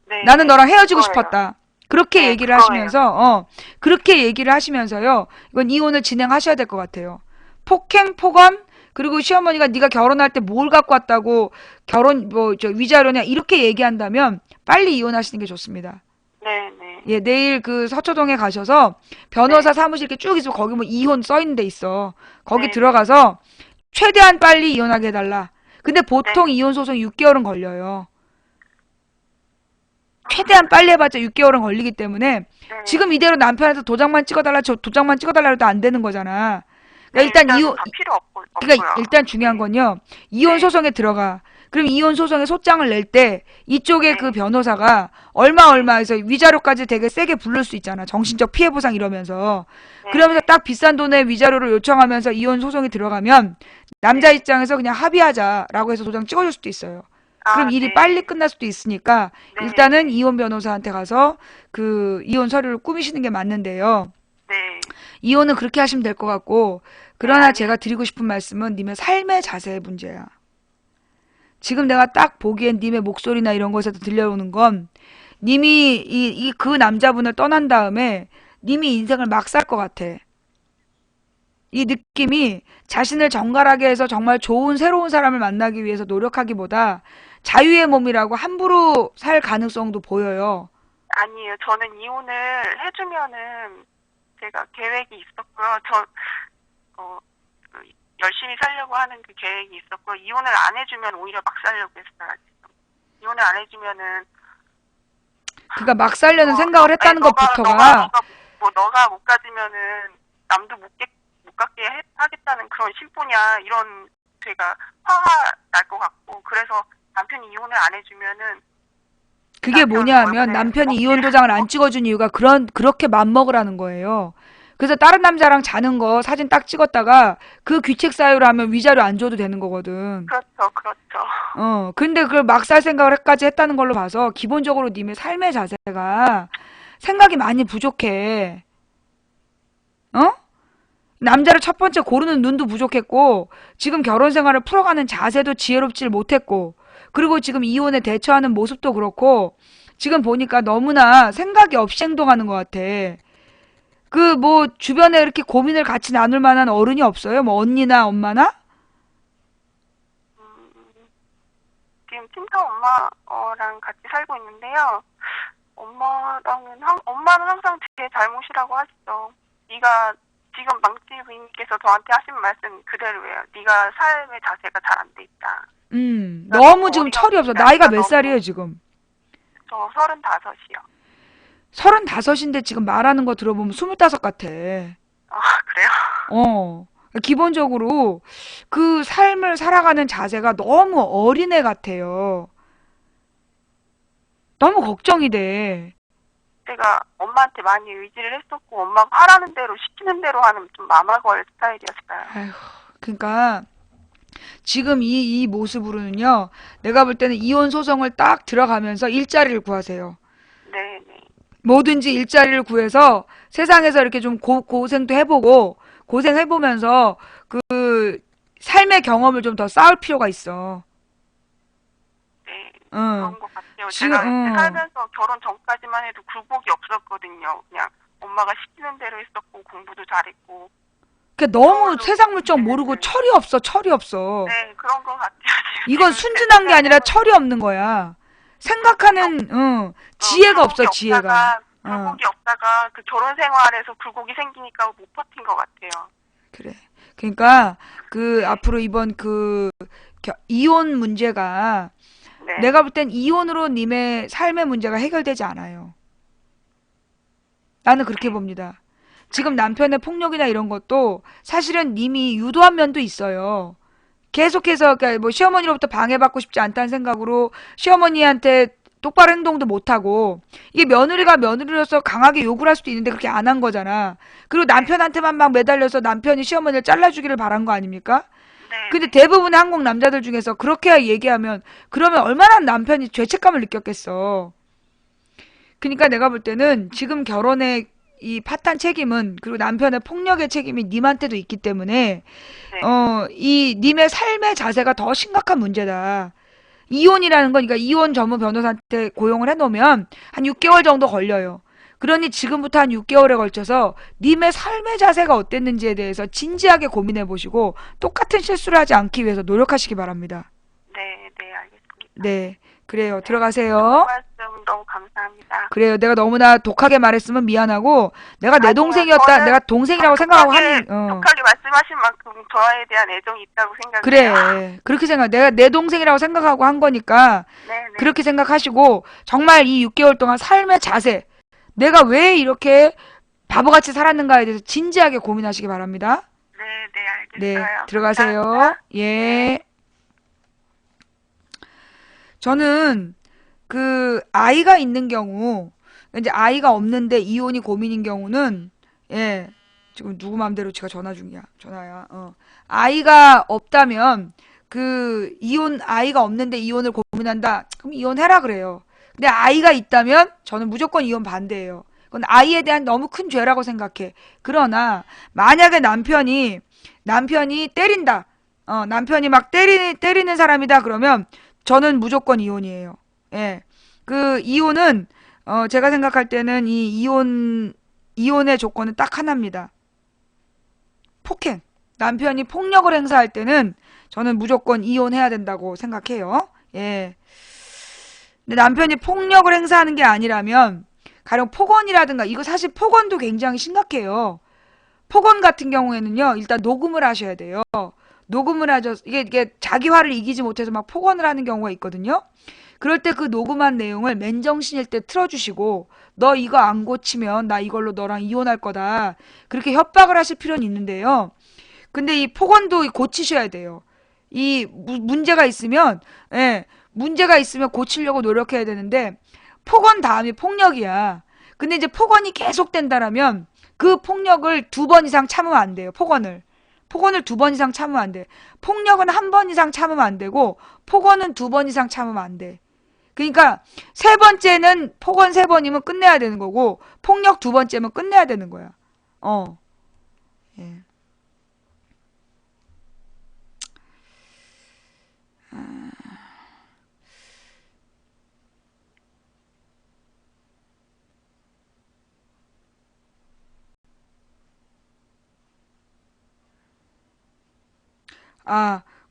네. 나는 너랑 헤어지고 그거예요. 싶었다. 그렇게 네, 얘기를 그거예요. 하시면서, 그렇게 얘기를 하시면서요, 이건 이혼을 진행하셔야 될 것 같아요. 폭행, 폭언, 그리고 시어머니가 네가 결혼할 때 뭘 갖고 왔다고 위자료냐, 이렇게 얘기한다면 빨리 이혼하시는 게 좋습니다. 네, 네. 예, 내일 그 서초동에 가셔서 변호사 네. 사무실 이렇게 쭉 있으면 거기 뭐 이혼 써 있는 데 있어. 거기 네. 들어가서 최대한 빨리 이혼하게 해달라. 근데 보통 네. 이혼 소송이 6개월은 걸려요. 최대한 빨리 해봤자 6개월은 걸리기 때문에 네. 지금 이대로 남편한테 도장만 찍어달라 해도 안 되는 거잖아. 그러니까 네, 일단 일단은 다 필요 없고요. 그러니까 일단 중요한 건요. 이혼 네. 소송에 들어가. 그럼 이혼 소송에 소장을 낼 때 이쪽에 네. 그 변호사가 얼마에서 위자료까지 되게 세게 부를 수 있잖아. 정신적 피해 보상 이러면서. 네. 그러면서 딱 비싼 돈에 위자료를 요청하면서 이혼 소송이 들어가면 남자 네. 입장에서 그냥 합의하자라고 해서 도장 찍어줄 수도 있어요. 그럼 일이 네. 빨리 끝날 수도 있으니까 네. 일단은 이혼 변호사한테 가서 그 이혼 서류를 꾸미시는 게 맞는데요. 네. 이혼은 그렇게 하시면 될 것 같고, 그러나 네. 제가 드리고 싶은 말씀은 님의 삶의 자세의 문제야. 지금 내가 딱 보기엔 님의 목소리나 이런 것에서 들려오는 건 님이 그 남자분을 떠난 다음에 님이 인생을 막 살 것 같아. 이 느낌이 자신을 정갈하게 해서 정말 좋은 새로운 사람을 만나기 위해서 노력하기보다 자유의 몸이라고 함부로 살 가능성도 보여요. 아니에요. 저는 이혼을 해주면은 제가 계획이 있었고요. 그 열심히 살려고 하는 그 계획이 있었고, 이혼을 안 해주면 오히려 막 살려고 했어요. 지금. 이혼을 안 해주면은 그가 막 살려는 생각을 했다는 아니, 것부터가 너가 못 가지면은 남도 못 갖게 하겠다는 그런 심보냐, 이런 제가 화가 날 것 같고, 그래서 남편이 이혼을 안 해주면은 그게 뭐냐 하면 남편이 이혼 도장을 안 찍어준 이유가 그렇게 맘먹으라는 거예요. 그래서 다른 남자랑 자는 거 사진 딱 찍었다가 그 귀책 사유로 하면 위자료 안 줘도 되는 거거든. 그렇죠, 그렇죠. 근데 그걸 막 살 생각을까지 했다는 걸로 봐서 기본적으로 님의 삶의 자세가 생각이 많이 부족해. 남자를 첫 번째 고르는 눈도 부족했고, 지금 결혼 생활을 풀어가는 자세도 지혜롭질 못했고, 그리고 지금 이혼에 대처하는 모습도 그렇고, 지금 보니까 너무나 생각이 없이 행동하는 것 같아. 그 뭐 주변에 이렇게 고민을 같이 나눌 만한 어른이 없어요? 뭐 언니나 엄마나? 지금 친정 엄마랑 같이 살고 있는데요. 엄마는 항상 제 잘못이라고 하시죠. 네가 지금 망치 부인께서 저한테 하신 말씀 그대로예요. 네가 삶의 자세가 잘 안 돼 있다. 너무 지금 철이 없어. 어리니까 나이가 네가 몇 너무- 살이에요, 지금? 저 35이요. 35인데 지금 말하는 거 들어보면 25 같아. 아, 그래요? 어. 기본적으로 그 삶을 살아가는 자세가 너무 어린애 같아요. 너무 걱정이 돼. 제가 엄마한테 많이 의지를 했었고 엄마가 하라는 대로 시키는 대로 하는 좀 마마걸 스타일이었어요. 아휴, 그러니까 지금 이 모습으로는요, 내가 볼 때는 이혼 소송을 딱 들어가면서 일자리를 구하세요. 네, 네. 뭐든지 일자리를 구해서 세상에서 이렇게 좀 고생도 해보고, 고생해보면서 그 삶의 경험을 좀 더 쌓을 필요가 있어. 네. 응. 그런 것 같아요. 지금, 제가 응. 살면서 결혼 전까지만 해도 굴곡이 없었거든요. 그냥 엄마가 시키는 대로 했었고 공부도 잘했고. 그러니까 너무 서울도- 세상 물정 모르고 네. 철이 없어, 철이 없어. 네, 그런 것 같아요. 지금 이건 지금 순진한 게 아니라 생각하면 철이 없는 거야. 생각하는, 지혜가 없어, 굴곡이 지혜가. 없다가, 어. 굴곡이 없다가 그 결혼 생활에서 굴곡이 생기니까 못 버틴 것 같아요. 그래. 그러니까 앞으로 이번 이혼 문제가 네. 내가 볼 땐 이혼으로 님의 삶의 문제가 해결되지 않아요. 나는 그렇게 봅니다. 지금 남편의 폭력이나 이런 것도 사실은 님이 유도한 면도 있어요. 계속해서 그러니까 뭐 시어머니로부터 방해받고 싶지 않다는 생각으로 시어머니한테 똑바로 행동도 못하고, 이게 며느리가 며느리로서 강하게 욕을 할 수도 있는데 그렇게 안 한 거잖아. 그리고 남편한테만 막 매달려서 남편이 시어머니를 잘라주기를 바란 거 아닙니까? 네. 근데 대부분의 한국 남자들 중에서 그렇게 얘기하면 그러면 얼마나 남편이 죄책감을 느꼈겠어. 그러니까 내가 볼 때는 지금 결혼의 이 파탄 책임은, 그리고 남편의 폭력의 책임이 님한테도 있기 때문에 네. 이 님의 삶의 자세가 더 심각한 문제다. 이혼이라는 건, 그러니까 이혼 전문 변호사한테 고용을 해놓으면 한 6개월 정도 걸려요. 그러니 지금부터 한 6개월에 걸쳐서 님의 삶의 자세가 어땠는지에 대해서 진지하게 고민해 보시고 똑같은 실수를 하지 않기 위해서 노력하시기 바랍니다. 네, 네, 알겠습니다. 네, 그래요. 들어가세요. 말씀 너무 감사합니다. 그래요. 내가 너무나 독하게 말했으면 미안하고, 내가 내 아니요, 동생이었다, 저는 내가 동생이라고 생각하고 하는, 독하게 말씀하신 만큼 저에 대한 애정이 있다고 생각해요. 그래. 그렇게 생각, 내가 내 동생이라고 생각하고 한 거니까, 네, 네. 그렇게 생각하시고, 정말 이 6개월 동안 삶의 자세, 내가 왜 이렇게 바보같이 살았는가에 대해서 진지하게 고민하시기 바랍니다. 네, 네, 네, 알겠어요. 들어가세요. 감사합니다. 예. 저는 아이가 있는 경우, 이제 아이가 없는데 이혼이 고민인 경우는, 예, 지금 누구 맘대로 제가 전화야. 아이가 없다면, 아이가 없는데 이혼을 고민한다? 그럼 이혼해라 그래요. 근데 아이가 있다면, 저는 무조건 이혼 반대예요. 그건 아이에 대한 너무 큰 죄라고 생각해. 그러나, 만약에 남편이 때린다. 남편이 막 때리는 사람이다 그러면, 저는 무조건 이혼이에요. 예. 이혼은, 제가 생각할 때는 이혼의 조건은 딱 하나입니다. 폭행. 남편이 폭력을 행사할 때는 저는 무조건 이혼해야 된다고 생각해요. 예. 근데 남편이 폭력을 행사하는 게 아니라면, 가령 폭언이라든가, 이거 사실 폭언도 굉장히 심각해요. 폭언 같은 경우에는요, 일단 녹음을 하셔야 돼요. 녹음을 하죠. 이게 자기 화를 이기지 못해서 막 폭언을 하는 경우가 있거든요. 그럴 때 그 녹음한 내용을 맨정신일 때 틀어주시고, 너 이거 안 고치면 나 이걸로 너랑 이혼할 거다. 그렇게 협박을 하실 필요는 있는데요. 근데 이 폭언도 고치셔야 돼요. 문제가 있으면, 예, 문제가 있으면 고치려고 노력해야 되는데, 폭언 다음이 폭력이야. 근데 이제 폭언이 계속된다라면, 그 폭력을 2번 이상 참으면 안 돼요. 폭언을 2번 이상 참으면 안 돼. 폭력은 1번 이상 참으면 안 되고, 폭언은 2번 이상 참으면 안 돼. 그러니까, 3번째는 폭언 3번이면 끝내야 되는 거고, 폭력 2번째면 끝내야 되는 거야. 예.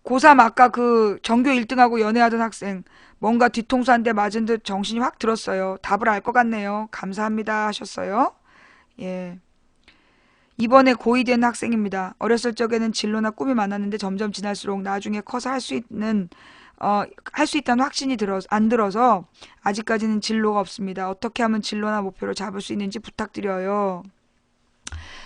고3 아까 전교 1등하고 연애하던 학생, 뭔가 뒤통수 한 대 맞은 듯 정신이 확 들었어요. 답을 알 것 같네요. 감사합니다 하셨어요. 예. 이번에 고2 된 학생입니다. 어렸을 적에는 진로나 꿈이 많았는데 점점 지날수록 나중에 커서 할 수 있다는 확신이 안 들어서 아직까지는 진로가 없습니다. 어떻게 하면 진로나 목표를 잡을 수 있는지 부탁드려요.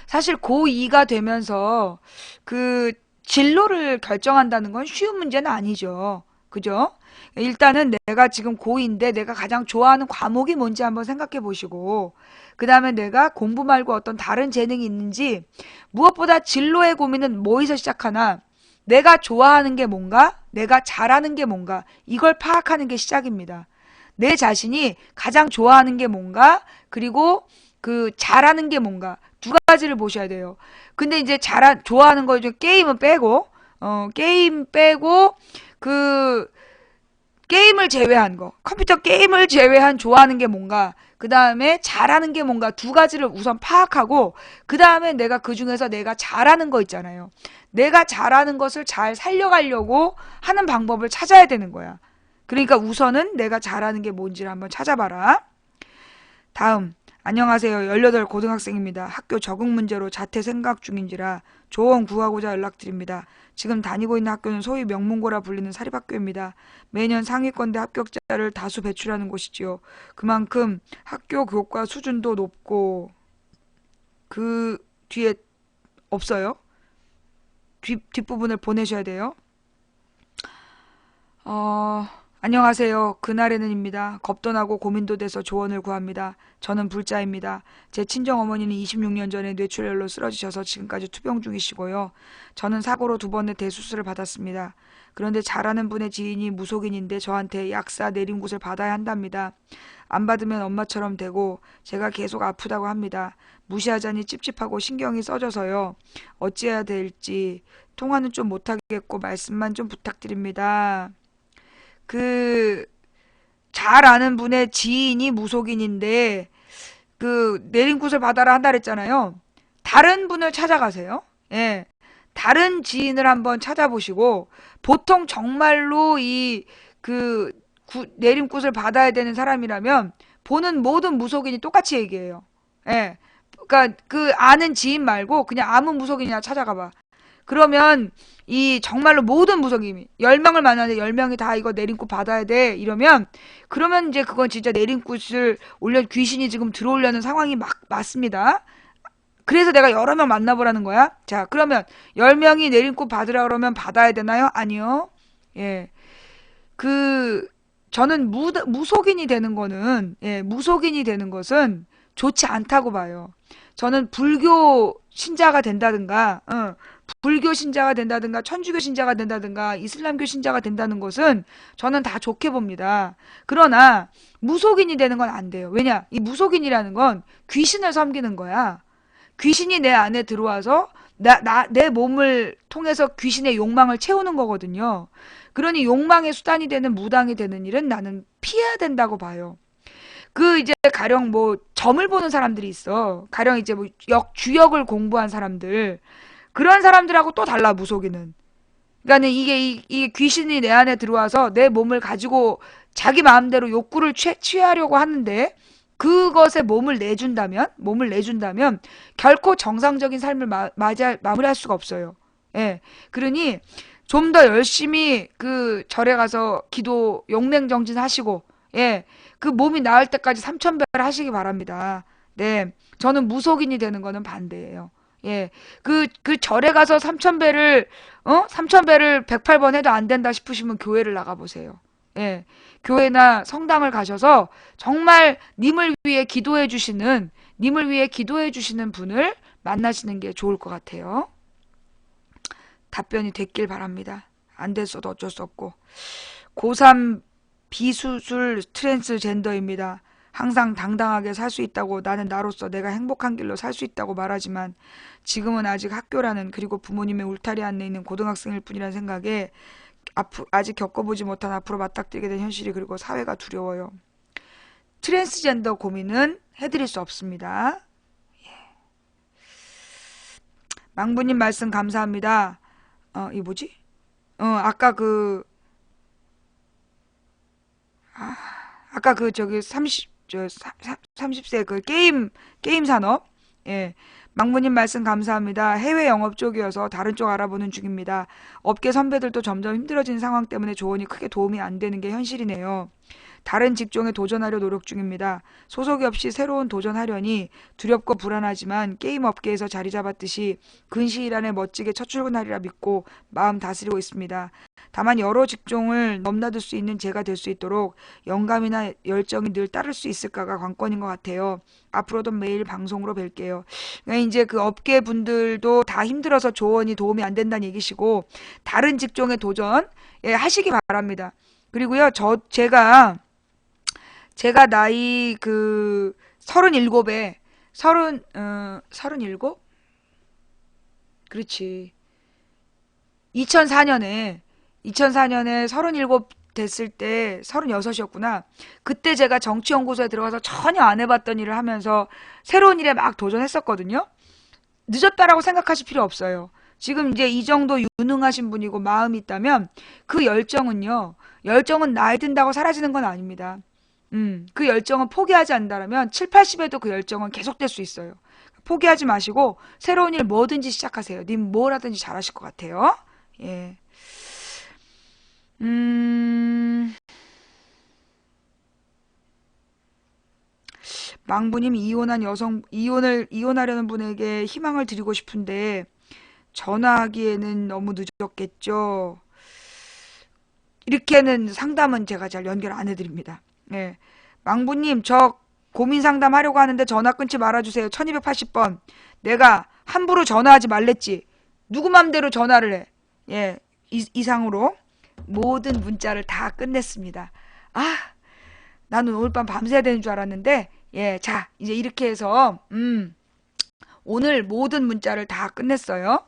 사실 고2가 되면서 그 진로를 결정한다는 건 쉬운 문제는 아니죠. 그죠? 일단은 내가 지금 고2인데 내가 가장 좋아하는 과목이 뭔지 한번 생각해 보시고, 그 다음에 내가 공부 말고 어떤 다른 재능이 있는지, 무엇보다 진로의 고민은 뭐에서 시작하나, 내가 좋아하는 게 뭔가, 내가 잘하는 게 뭔가, 이걸 파악하는 게 시작입니다. 내 자신이 가장 좋아하는 게 뭔가, 그리고 그 잘하는 게 뭔가, 두 가지를 보셔야 돼요. 근데 이제 좋아하는 거 중에 게임은 빼고, 게임 빼고, 그, 게임을 제외한 거, 컴퓨터 게임을 제외한 좋아하는 게 뭔가, 그 다음에 잘하는 게 뭔가 두 가지를 우선 파악하고, 그 다음에 내가 그 중에서 내가 잘하는 거 있잖아요. 내가 잘하는 것을 잘 살려가려고 하는 방법을 찾아야 되는 거야. 그러니까 우선은 내가 잘하는 게 뭔지를 한번 찾아봐라. 다음, 안녕하세요. 18 고등학생입니다. 학교 적응 문제로 자퇴 생각 중인지라 조언 구하고자 연락드립니다. 지금 다니고 있는 학교는 소위 명문고라 불리는 사립학교입니다. 매년 상위권대 합격자를 다수 배출하는 곳이지요. 그만큼 학교 교과 수준도 높고, 그 뒤에 없어요. 뒷부분을 보내셔야 돼요. 안녕하세요. 그날에는입니다. 겁도 나고 고민도 돼서 조언을 구합니다. 저는 불자입니다. 제 친정어머니는 26년 전에 뇌출혈로 쓰러지셔서 지금까지 투병 중이시고요. 저는 사고로 2번의 대수술을 받았습니다. 그런데 잘하는 분의 지인이 무속인인데 저한테 약사 내림굿을 받아야 한답니다. 안 받으면 엄마처럼 되고 제가 계속 아프다고 합니다. 무시하자니 찝찝하고 신경이 써져서요. 어찌해야 될지 통화는 좀 못하겠고 말씀만 좀 부탁드립니다. 그 잘 아는 분의 지인이 무속인인데 그 내림굿을 받아라 한다 그랬잖아요. 다른 분을 찾아가세요. 예. 다른 지인을 한번 찾아보시고, 보통 정말로 그 내림굿을 받아야 되는 사람이라면 보는 모든 무속인이 똑같이 얘기해요. 예. 그러니까 그 아는 지인 말고 그냥 아무 무속인이나 찾아가 봐. 그러면 이 정말로 모든 무속인이 10명을 만나는데 10명이 다 이거 내림굿 받아야 돼 이러면, 그러면 이제 그건 진짜 내림굿을 귀신이 지금 들어오려는 상황이 맞습니다. 그래서 내가 여러 명 만나보라는 거야. 자, 그러면 10명이 내림굿 받으라 그러면 받아야 되나요? 아니요. 예. 그 저는 무속인이 되는 거는, 무속인이 되는 것은 좋지 않다고 봐요. 저는 불교 신자가 된다든가, 불교 신자가 된다든가, 천주교 신자가 된다든가, 이슬람교 신자가 된다는 것은 저는 다 좋게 봅니다. 그러나 무속인이 되는 건 안 돼요. 왜냐? 이 무속인이라는 건 귀신을 섬기는 거야. 귀신이 내 안에 들어와서 내 몸을 통해서 귀신의 욕망을 채우는 거거든요. 그러니 욕망의 수단이 되는 무당이 되는 일은 나는 피해야 된다고 봐요. 그 이제 가령 뭐 점을 보는 사람들이 있어. 가령 이제 뭐 주역을 공부한 사람들. 그런 사람들하고 또 달라, 무속인은. 그러니까는 이게 귀신이 내 안에 들어와서 내 몸을 가지고 자기 마음대로 욕구를 취하려고 하는데, 그것에 몸을 내준다면 결코 정상적인 삶을 마무리할 수가 없어요. 예. 그러니 좀 더 열심히 그 절에 가서 기도 용맹정진 하시고, 예. 그 몸이 나을 때까지 3000배를 하시기 바랍니다. 네. 저는 무속인이 되는 거는 반대예요. 예. 그 절에 가서 3000배를 108번 해도 안 된다 싶으시면 교회를 나가보세요. 예. 교회나 성당을 가셔서 정말 님을 위해 기도해 주시는 분을 만나시는 게 좋을 것 같아요. 답변이 됐길 바랍니다. 안 됐어도 어쩔 수 없고. 고3 비수술 트랜스젠더입니다. 항상 당당하게 살 수 있다고, 나는 나로서 내가 행복한 길로 살 수 있다고 말하지만 지금은 아직 학교라는, 그리고 부모님의 울타리 안에 있는 고등학생일 뿐이라는 생각에 아직 겪어보지 못한 앞으로 맞닥뜨리게 된 현실이, 그리고 사회가 두려워요. 트랜스젠더 고민은 해드릴 수 없습니다. 망부님 말씀 감사합니다. 이 뭐지? 아까 저기 30세 그 게임 산업, 예. 망부님 말씀 감사합니다. 해외 영업 쪽이어서 다른 쪽 알아보는 중입니다. 업계 선배들도 점점 힘들어지는 상황 때문에 조언이 크게 도움이 안 되는 게 현실이네요. 다른 직종에 도전하려 노력 중입니다. 소속이 없이 새로운 도전하려니 두렵고 불안하지만 게임 업계에서 자리 잡았듯이 근시일 안에 멋지게 첫 출근하리라 믿고 마음 다스리고 있습니다. 다만 여러 직종을 넘나들 수 있는 제가 될 수 있도록 영감이나 열정이 늘 따를 수 있을까가 관건인 것 같아요. 앞으로도 매일 방송으로 뵐게요. 그러니까 이제 그 업계 분들도 다 힘들어서 조언이 도움이 안 된다는 얘기시고 다른 직종에 도전 하시기 바랍니다. 그리고요, 제가 나이 그 37에 37? 그렇지. 2004년에 37 됐을 때 36이었구나. 그때 제가 정치연구소에 들어가서 전혀 안 해봤던 일을 하면서 새로운 일에 막 도전했었거든요. 늦었다라고 생각하실 필요 없어요. 지금 이제 이 정도 유능하신 분이고 마음이 있다면 그 열정은 나이 든다고 사라지는 건 아닙니다. 그 열정은 포기하지 않는다면 7, 80에도 그 열정은 계속될 수 있어요. 포기하지 마시고 새로운 일 뭐든지 시작하세요. 님 뭘 하든지 잘하실 것 같아요. 예. 망부님 이혼하려는 분에게 희망을 드리고 싶은데 전화하기에는 너무 늦었겠죠. 이렇게는 상담은 제가 잘 연결 안 해드립니다. 예. 망부님, 저 고민 상담하려고 하는데 전화 끊지 말아주세요. 1280번. 내가 함부로 전화하지 말랬지. 누구 맘대로 전화를 해. 예. 이상으로 모든 문자를 다 끝냈습니다. 아, 나는 오늘 밤 밤새야 되는 줄 알았는데, 예. 자, 이제 이렇게 해서, 오늘 모든 문자를 다 끝냈어요.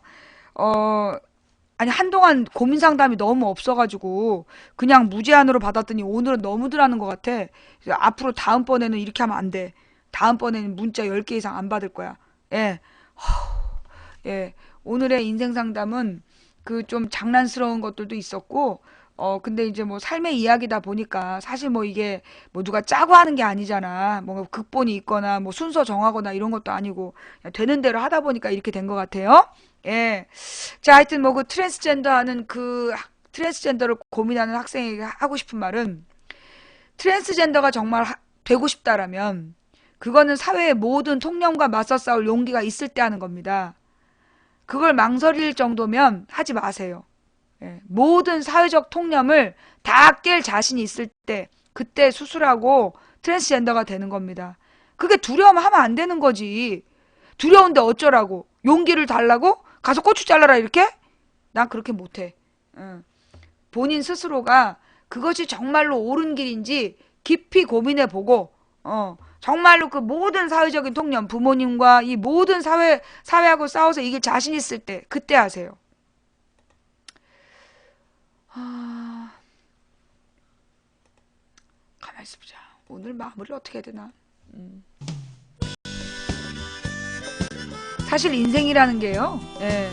아니 한동안 고민 상담이 너무 없어가지고 그냥 무제한으로 받았더니 오늘은 너무들 하는 것 같아. 그래서 앞으로 다음번에는 이렇게 하면 안 돼. 다음번에는 문자 10개 이상 안 받을 거야. 예. 예. 오늘의 인생 상담은 그 좀 장난스러운 것들도 있었고 근데 이제 뭐 삶의 이야기다 보니까 사실 뭐 이게 뭐 누가 짜고 하는 게 아니잖아. 뭐 극본이 있거나 뭐 순서 정하거나 이런 것도 아니고 그냥 되는 대로 하다 보니까 이렇게 된 것 같아요. 예. 자, 하여튼 뭐 그 트랜스젠더 하는 그 트랜스젠더를 고민하는 학생에게 하고 싶은 말은 트랜스젠더가 정말 되고 싶다라면 그거는 사회의 모든 통념과 맞서 싸울 용기가 있을 때 하는 겁니다. 그걸 망설일 정도면 하지 마세요. 예. 모든 사회적 통념을 다 깰 자신이 있을 때 그때 수술하고 트랜스젠더가 되는 겁니다. 그게 두려우면 하면 안 되는 거지. 두려운데 어쩌라고? 용기를 달라고? 가서 고추 잘라라 이렇게? 난 그렇게 못해. 본인 스스로가 그것이 정말로 옳은 길인지 깊이 고민해보고 정말로 그 모든 사회적인 통념 부모님과 이 모든 사회하고 싸워서 이길 자신 있을 때 그때 하세요. 가만히 있어보자. 오늘 마무리를 어떻게 해야 되나? 사실 인생이라는 게요. 예.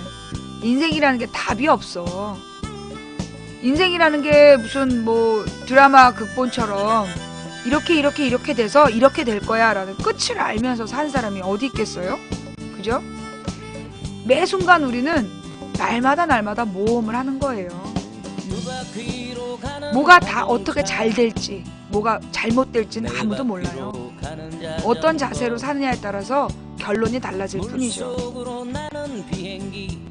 인생이라는 게 답이 없어. 인생이라는 게 무슨 뭐 드라마 극본처럼 이렇게 돼서 이렇게 될 거야 라는 끝을 알면서 산 사람이 어디 있겠어요? 그죠? 매 순간 우리는 날마다 모험을 하는 거예요. 뭐가 다 어떻게 잘 될지 뭐가 잘못될지는 아무도 몰라요. 어떤 자세로 사느냐에 따라서 결론이 달라질 뿐이죠.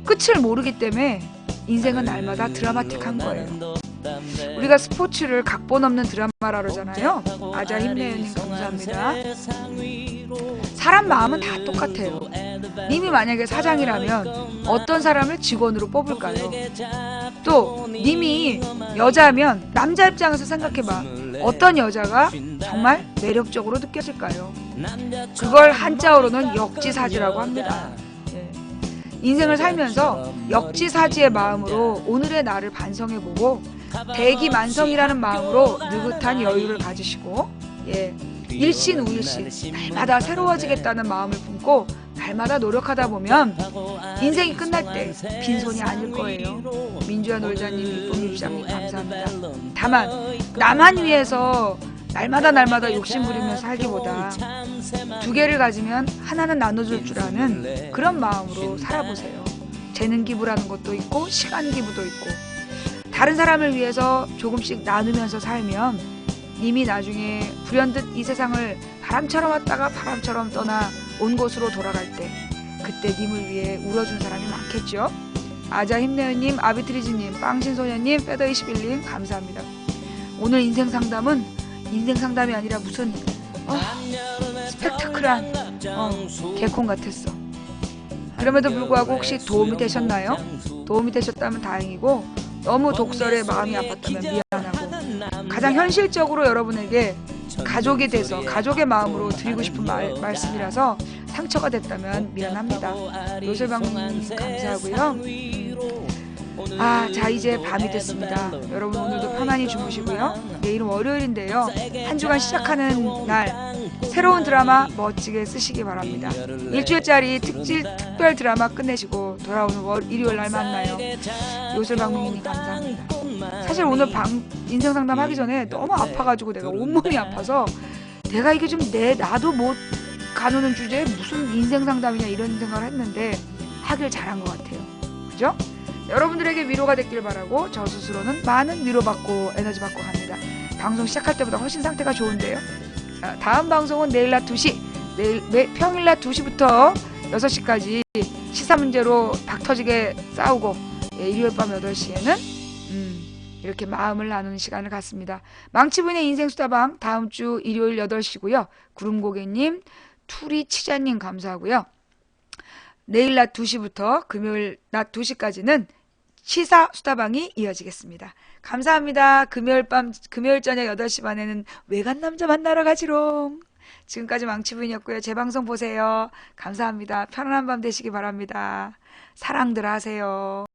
끝을 모르기 때문에 인생은 날마다 드라마틱한 거예요. 우리가 스포츠를 각본 없는 드라마라 그러잖아요. 아자 힘내요님 감사합니다. 사람 마음은 다 똑같아요. 님이 만약에 사장이라면 어떤 사람을 직원으로 뽑을까요? 또 님이 여자면 남자 입장에서 생각해봐. 어떤 여자가 정말 매력적으로 느껴질까요? 그걸 한자어로는 역지사지라고 합니다. 인생을 살면서 역지사지의 마음으로 오늘의 나를 반성해보고 대기만성이라는 마음으로 느긋한 여유를 가지시고 일신우일신 날마다 새로워지겠다는 마음을 품고 날마다 노력하다 보면 인생이 끝날 때 빈손이 아닐 거예요. 민주화 놀자님, 이쁨 입장님 감사합니다. 다만 나만 위해서 날마다 욕심 부리며 살기보다 두 개를 가지면 하나는 나눠줄 줄 아는 그런 마음으로 살아보세요. 재능 기부라는 것도 있고 시간 기부도 있고 다른 사람을 위해서 조금씩 나누면서 살면 님이 나중에 불현듯 이 세상을 바람처럼 왔다가 바람처럼 떠나 온 곳으로 돌아갈 때 그때 님을 위해 울어준 사람이 많겠죠. 아자 힘내요님, 아비트리즈님, 빵신소녀님, 페더21님 감사합니다. 오늘 인생 상담은 인생 상담이 아니라 무슨 스펙타클한 개콘 같았어. 그럼에도 불구하고 혹시 도움이 되셨나요? 도움이 되셨다면 다행이고 너무 독설에 마음이 아팠다면 미안하고 가장 현실적으로 여러분에게 가족이 돼서 가족의 마음으로 드리고 싶은 말씀이라서 상처가 됐다면 미안합니다. 요술방님 감사하고요. 자 이제 밤이 됐습니다. 여러분 오늘도 편안히 주무시고요. 내일은 월요일인데요. 한 주간 시작하는 날 새로운 드라마 멋지게 쓰시기 바랍니다. 일주일짜리 특별 드라마 끝내시고 돌아오는 일요일 날 만나요. 요술방님 감사합니다. 사실 오늘 인생 상담 하기 전에 너무 아파가지고 내가 온몸이 아파서 내가 이게 좀 나도 못 가누는 주제에 무슨 인생 상담이냐 이런 생각을 했는데 하길 잘한 것 같아요. 그죠? 여러분들에게 위로가 됐길 바라고 저 스스로는 많은 위로받고 에너지 받고 갑니다. 방송 시작할 때보다 훨씬 상태가 좋은데요. 다음 방송은 내일 낮 2시 평일 낮 2시부터 6시까지 시사 문제로 닥터지게 싸우고 일요일 밤 8시에는 이렇게 마음을 나누는 시간을 갖습니다. 망치부인의 인생수다방 다음 주 일요일 8시고요. 구름고개님, 투리치자님 감사하고요. 내일 낮 2시부터 금요일 낮 2시까지는 시사 수다방이 이어지겠습니다. 감사합니다. 금요일 저녁 8시 반에는 외간 남자 만나러 가지롱. 지금까지 망치부인이었고요. 제 방송 보세요. 감사합니다. 편안한 밤 되시기 바랍니다. 사랑들 하세요.